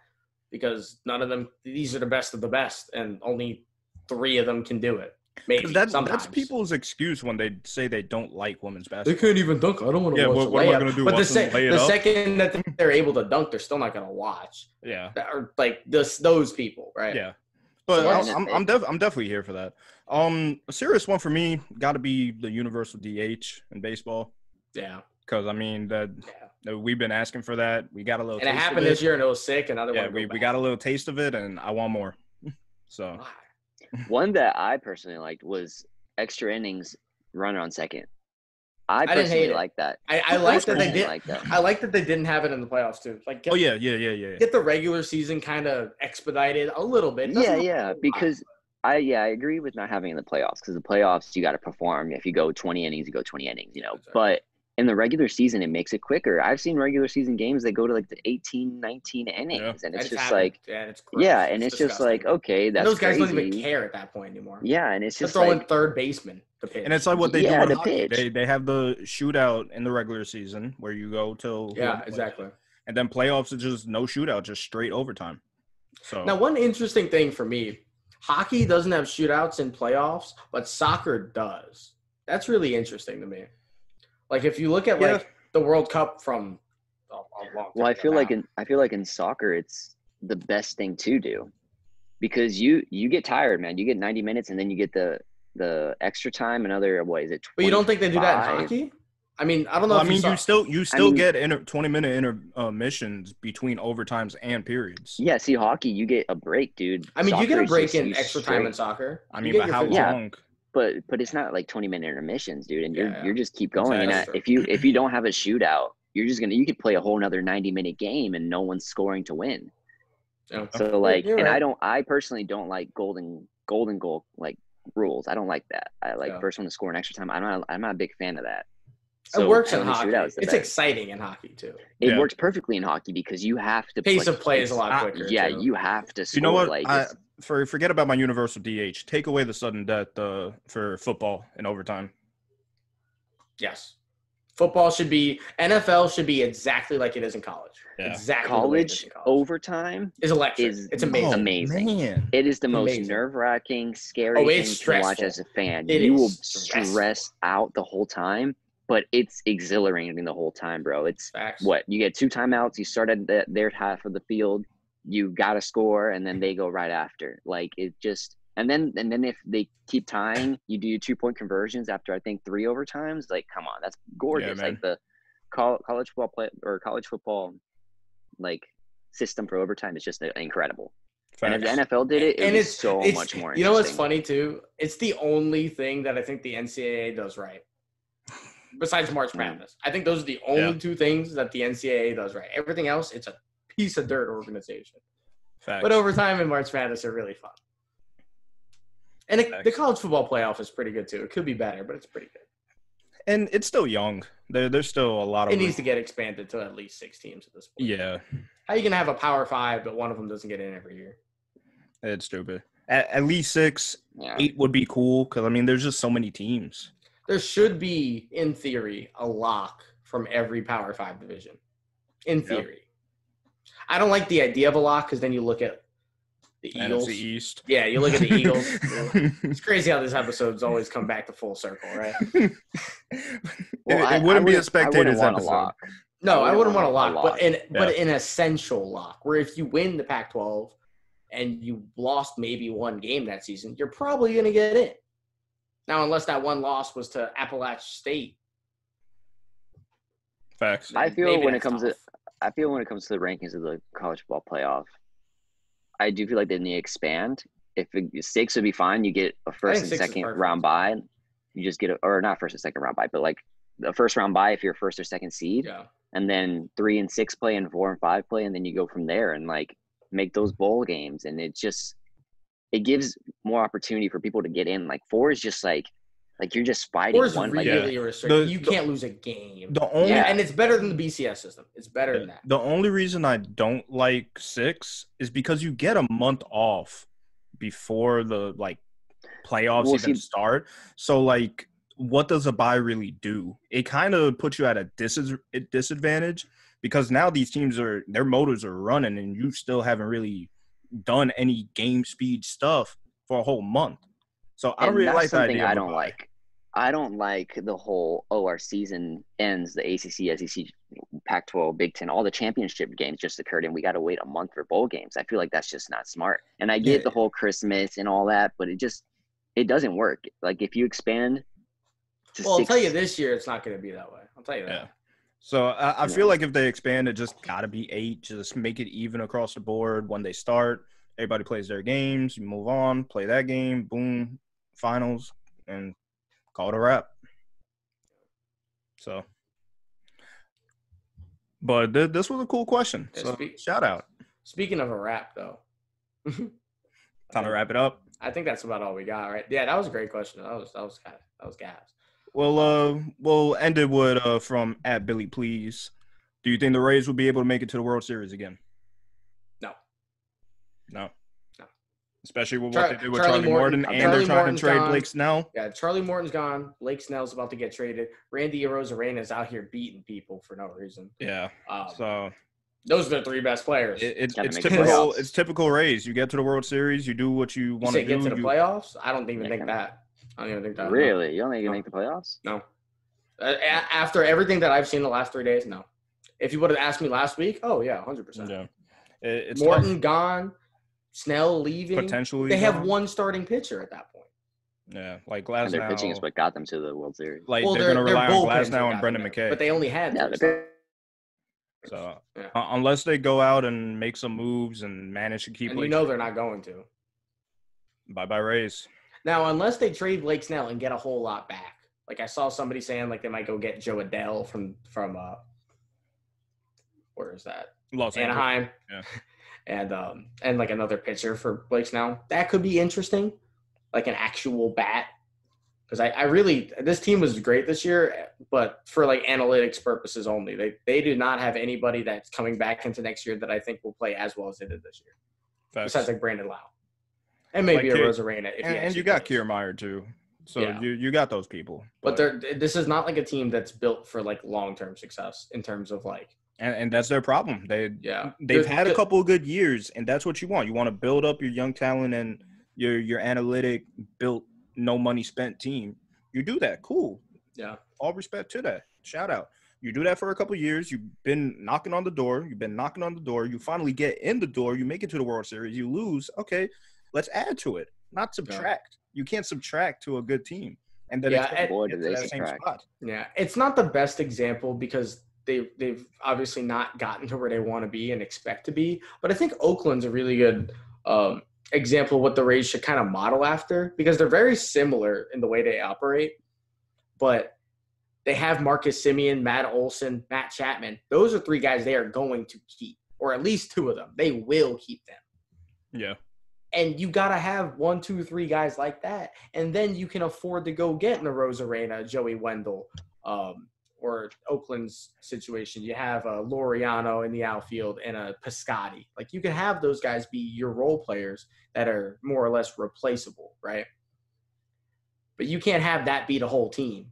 C: because none of them, these are the best of the best, and only 3 of them can do it. Maybe sometimes.
A: That's people's excuse when they say they don't like women's basketball.
C: They can't even dunk. I don't want to watch
A: what am I going to do?
C: But the second that they're able to dunk, they're still not going to watch.
A: Yeah.
C: Or like those people, right?
A: Yeah. But I'm definitely here for that. A serious one for me got to be the universal DH in baseball.
C: Yeah.
A: Because, I mean, we've been asking for that. We got a little taste of it.
C: And it happened this year, and it was sick. And
A: we got a little taste of it, and I want more. So.
B: One that I personally liked was extra innings runner on second. I personally like that.
C: I like that they did. I like that they didn't have it in the playoffs too. Like, get the regular season kind of expedited a little bit.
B: Because I agree with not having it in the playoffs, because the playoffs you got to perform. If you go 20 innings, you go 20 innings. Exactly. But in the regular season, it makes it quicker. I've seen regular season games that go to like the 18, 19 innings, and it's just like, it's just like, okay, that's
C: those guys
B: crazy.
C: Don't even care at that point anymore.
B: Yeah, and it's just
C: throwing third baseman to pitch.
A: And it's like what they do in hockey. They have the shootout in the regular season where you go till
C: exactly.
A: And then playoffs are just no shootout, just straight overtime. So
C: now, one interesting thing for me, hockey doesn't have shootouts in playoffs, but soccer does. That's really interesting to me. Like, if you look at like the World Cup from a long time
B: I feel like in soccer it's the best thing to do, because you get tired, man. You get 90 minutes and then you get the extra time, another, what is it, 25?
C: But you don't think they do that in hockey? I mean, I don't know.
A: You still get 20-minute intermissions between overtimes and periods.
B: Yeah, see, hockey you get a break, dude.
C: I mean, you get a break in extra time in soccer.
A: I mean, but how long?
B: But it's not like 20-minute intermissions, dude, and you just keep going. Exactly. And if you don't have a shootout, you could play a whole nother 90-minute game and no one's scoring to win. Okay. So like, I personally don't like golden goal like rules. I don't like that. I like first one to score in extra time. I'm not a big fan of that.
C: So it works in hockey. It's exciting in hockey too.
B: It works perfectly in hockey because you have to
C: pace of play is a lot quicker.
B: Too. You have to score.
A: You know what? Forget about my universal DH. Take away the sudden death for football in overtime.
C: Yes. NFL should be exactly like it is in college. Yeah. Exactly.
B: College overtime
C: is electric. It's amazing.
B: Amazing.
A: Man.
B: It is the most nerve-wracking, scary thing to watch as a fan. You will stress out the whole time, but it's exhilarating the whole time, bro. It's what you get 2 timeouts. You start at their half of the field. You got to score, and then they go right after. Like, it just – and then if they keep tying, you do your 2-point conversions after, I think, 3 overtimes. Like, come on, that's gorgeous. Like, the college football, like, system for overtime is just incredible. Facts. And if the NFL did it, it's so much more interesting.
C: You know what's funny, too? It's the only thing that I think the NCAA does right. Besides March Madness. I think those are the only 2 things that the NCAA does right. Everything else, it's a piece of dirt organization. Facts. But overtime and March Madness are really fun. And the college football playoff is pretty good too. It could be better, but it's pretty good.
A: And it's still young. There's still a lot of
C: it needs to get expanded to at least 6 teams at this point.
A: Yeah.
C: How are you gonna have a Power 5, but one of them doesn't get in every year?
A: It's stupid. At least 6, 8 would be cool, because I mean there's just so many teams.
C: There should be, in theory, a lock from every Power 5 division. In theory. Yep. I don't like the idea of a lock, because then you look at the Eagles.
A: NFC East.
C: Yeah, you look at the Eagles. It's crazy how these episodes always come back to full circle, right?
A: It wouldn't be a Spectators episode.
C: No, I wouldn't want a lock, but an essential lock, where if you win the Pac-12 and you lost maybe one game that season, you're probably going to get in. Now, unless that one loss was to Appalachian State.
A: Facts.
B: I feel when it comes to the rankings of the college football playoff, I do feel like they need to expand. If 6 would be fine, you get a first and second round bye. You just get or not first and second round bye, but like the first round bye if you're first or second seed.
C: Yeah.
B: And then 3 and 6 play and 4 and 5 play, and then you go from there and like make those bowl games. And it gives more opportunity for people to get in. Like 4 is just like you're just fighting one.
C: Really restricted. You can't lose a game. And it's better than the BCS system. It's better than that.
A: The only reason I don't like 6 is because you get a month off before the playoffs start. So what does a bye really do? It kind of puts you at a disadvantage because now these teams their motors are running and you still haven't really done any game speed stuff for a whole month. So I don't really like the idea of a bye.
B: I don't like the whole, our season ends, the ACC, SEC, Pac-12, Big Ten, all the championship games just occurred, and we got to wait a month for bowl games. I feel like that's just not smart. And I get the whole Christmas and all that, but it doesn't work. Like, if you expand to
C: I'll tell you this year, it's not going to be that way. I'll tell you that.
A: Yeah. So I feel like if they expand, it just got to be 8. Just make it even across the board. When they start, everybody plays their games. You move on, play that game, boom, finals, and call it a wrap. So, but this was a cool question. So shout out.
C: Speaking of a wrap, though.
A: Time to wrap it up.
C: I think that's about all we got, right? Yeah, that was a great question. That was gas.
A: Well, we'll end it with from @BillyPlease. Do you think the Rays will be able to make it to the World Series again? No. Especially with what they did with Charlie Morton, and they're trying to trade Blake Snell.
C: Yeah, Charlie Morton's gone. Blake Snell's about to get traded. Randy Arozarena's out here beating people for no reason.
A: Yeah. So
C: those are the 3 best players.
A: It's typical Rays. You get to the World Series, you do what you want to do.
C: Get to the playoffs? I don't even think that.
B: Really? You don't think you make the playoffs?
C: No. After everything that I've seen the last 3 days, no. If you would have asked me last week, oh yeah, 100%.
A: Yeah. It's
C: Morton
A: tough.
C: Gone. Snell leaving.
A: Potentially,
C: they have one starting pitcher at that point.
A: Yeah, like Glasnow.
B: And their pitching is what got them to the World Series.
A: Like they're going to rely on Glasnow and Brendan McKay.
C: But they only had
A: so unless they go out and make some moves and manage to keep.
C: And they're not going to.
A: Bye Rays.
C: Now, unless they trade Blake Snell and get a whole lot back, like I saw somebody saying, like they might go get Joe Adele from where is that? Anaheim.
A: Yeah.
C: And like another pitcher for Blake Snell. That could be interesting, like an actual bat. Because I really – this team was great this year, but for like analytics purposes only. They do not have anybody that's coming back into next year that I think will play as well as they did this year.
A: Facts.
C: Besides like Brandon Lau. And maybe like Rosarena.
A: And you got Kiermaier too. So you got those people.
C: But this is not like a team that's built for like long-term success in terms of like –
A: And that's their problem. They've had a couple of good years, and that's what you want. You want to build up your young talent and your analytic built, no money spent team. You do that, cool.
C: Yeah,
A: all respect to that. Shout out. You do that for a couple of years. You've been knocking on the door. You finally get in the door. You make it to the World Series. You lose. Okay, let's add to it, not subtract. You can't subtract to a good team. And then
C: it's not the best example because they've obviously not gotten to where they want to be and expect to be. But I think Oakland's a really good example of what the Rays should kind of model after because they're very similar in the way they operate. But they have Marcus Semien, Matt Olson, Matt Chapman. Those are 3 guys they are going to keep, or at least 2 of them. They will keep them.
A: Yeah.
C: And you got to have 1, 2, 3 guys like that. And then you can afford to go get Arozarena, Joey Wendell, or Oakland's situation, you have a Laureano in the outfield and a Piscotty. Like, you can have those guys be your role players that are more or less replaceable, right? But you can't have that be the whole team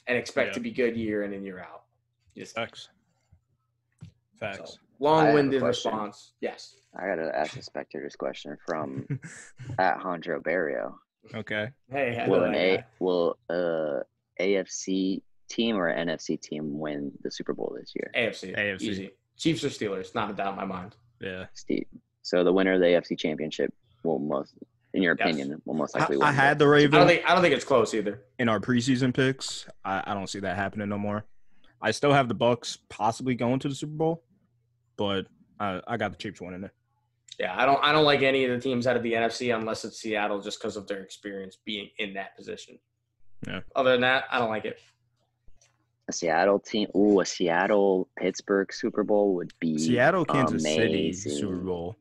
C: and expect to be good year in and year out.
A: Facts.
C: So, long-winded response. Yes.
B: I got to ask the Spectators question from Alejandro Berrio.
A: Okay.
C: Hey,
B: will AFC team or an NFC team win the Super Bowl this year?
C: AFC. Easy. Chiefs or Steelers, not a doubt in my mind.
A: Yeah.
B: So the winner of the AFC Championship will most likely win.
A: I had the Ravens.
C: I don't think it's close either.
A: In our preseason picks, I don't see that happening no more. I still have the Bucs possibly going to the Super Bowl, but I got the Chiefs winning it.
C: Yeah, I don't like any of the teams out of the NFC unless it's Seattle just because of their experience being in that position.
A: Yeah.
C: Other than that, I don't like it.
B: A Seattle team. Ooh, a Seattle-Pittsburgh Super Bowl would be
A: Seattle-Kansas
B: amazing.
A: City Super Bowl.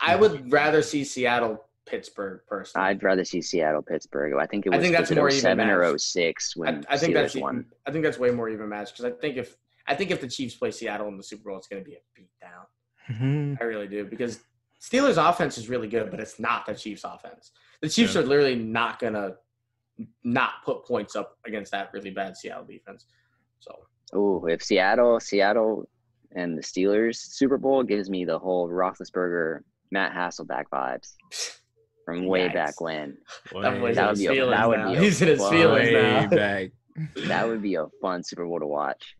C: I would rather see Seattle-Pittsburgh personally.
B: I'd rather see Seattle-Pittsburgh. I think
C: that's more even
B: 07 or 06 when
C: I think
B: Steelers won.
C: I think that's way more even match because I think if the Chiefs play Seattle in the Super Bowl, it's going to be a beatdown.
A: Mm-hmm.
C: I really do because Steelers' offense is really good, but it's not the Chiefs' offense. The Chiefs are literally not going to not put points up against that really bad Seattle defense. So,
B: if Seattle and the Steelers Super Bowl gives me the whole Roethlisberger, Matt Hasselbeck vibes from way back when.
C: That would be he's in his feelings now.
A: Back.
B: That would be a fun Super Bowl to watch.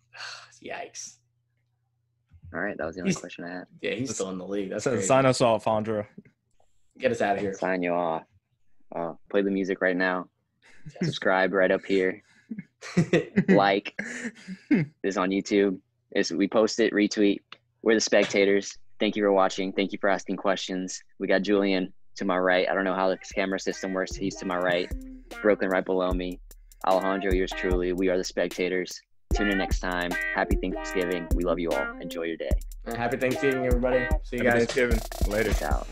C: Yikes.
B: All right, that was the only question I had.
C: Yeah, he's still in the league. That's
A: Sign us off, Andra.
C: Get us out of here.
B: Sign you off. Play the music right now. Subscribe right up here. Like. This is on YouTube. We post it, retweet. We're the Spectators. Thank you for watching. Thank you for asking questions. We got Julian to my right. I don't know how the camera system works. He's to my right. Brooklyn right below me. Alejandro, yours truly. We are the Spectators. Tune in next time. Happy Thanksgiving. We love you all. Enjoy your day.
C: Happy Thanksgiving, everybody. See you guys.
A: Happy Thanksgiving. Later.
B: Peace out.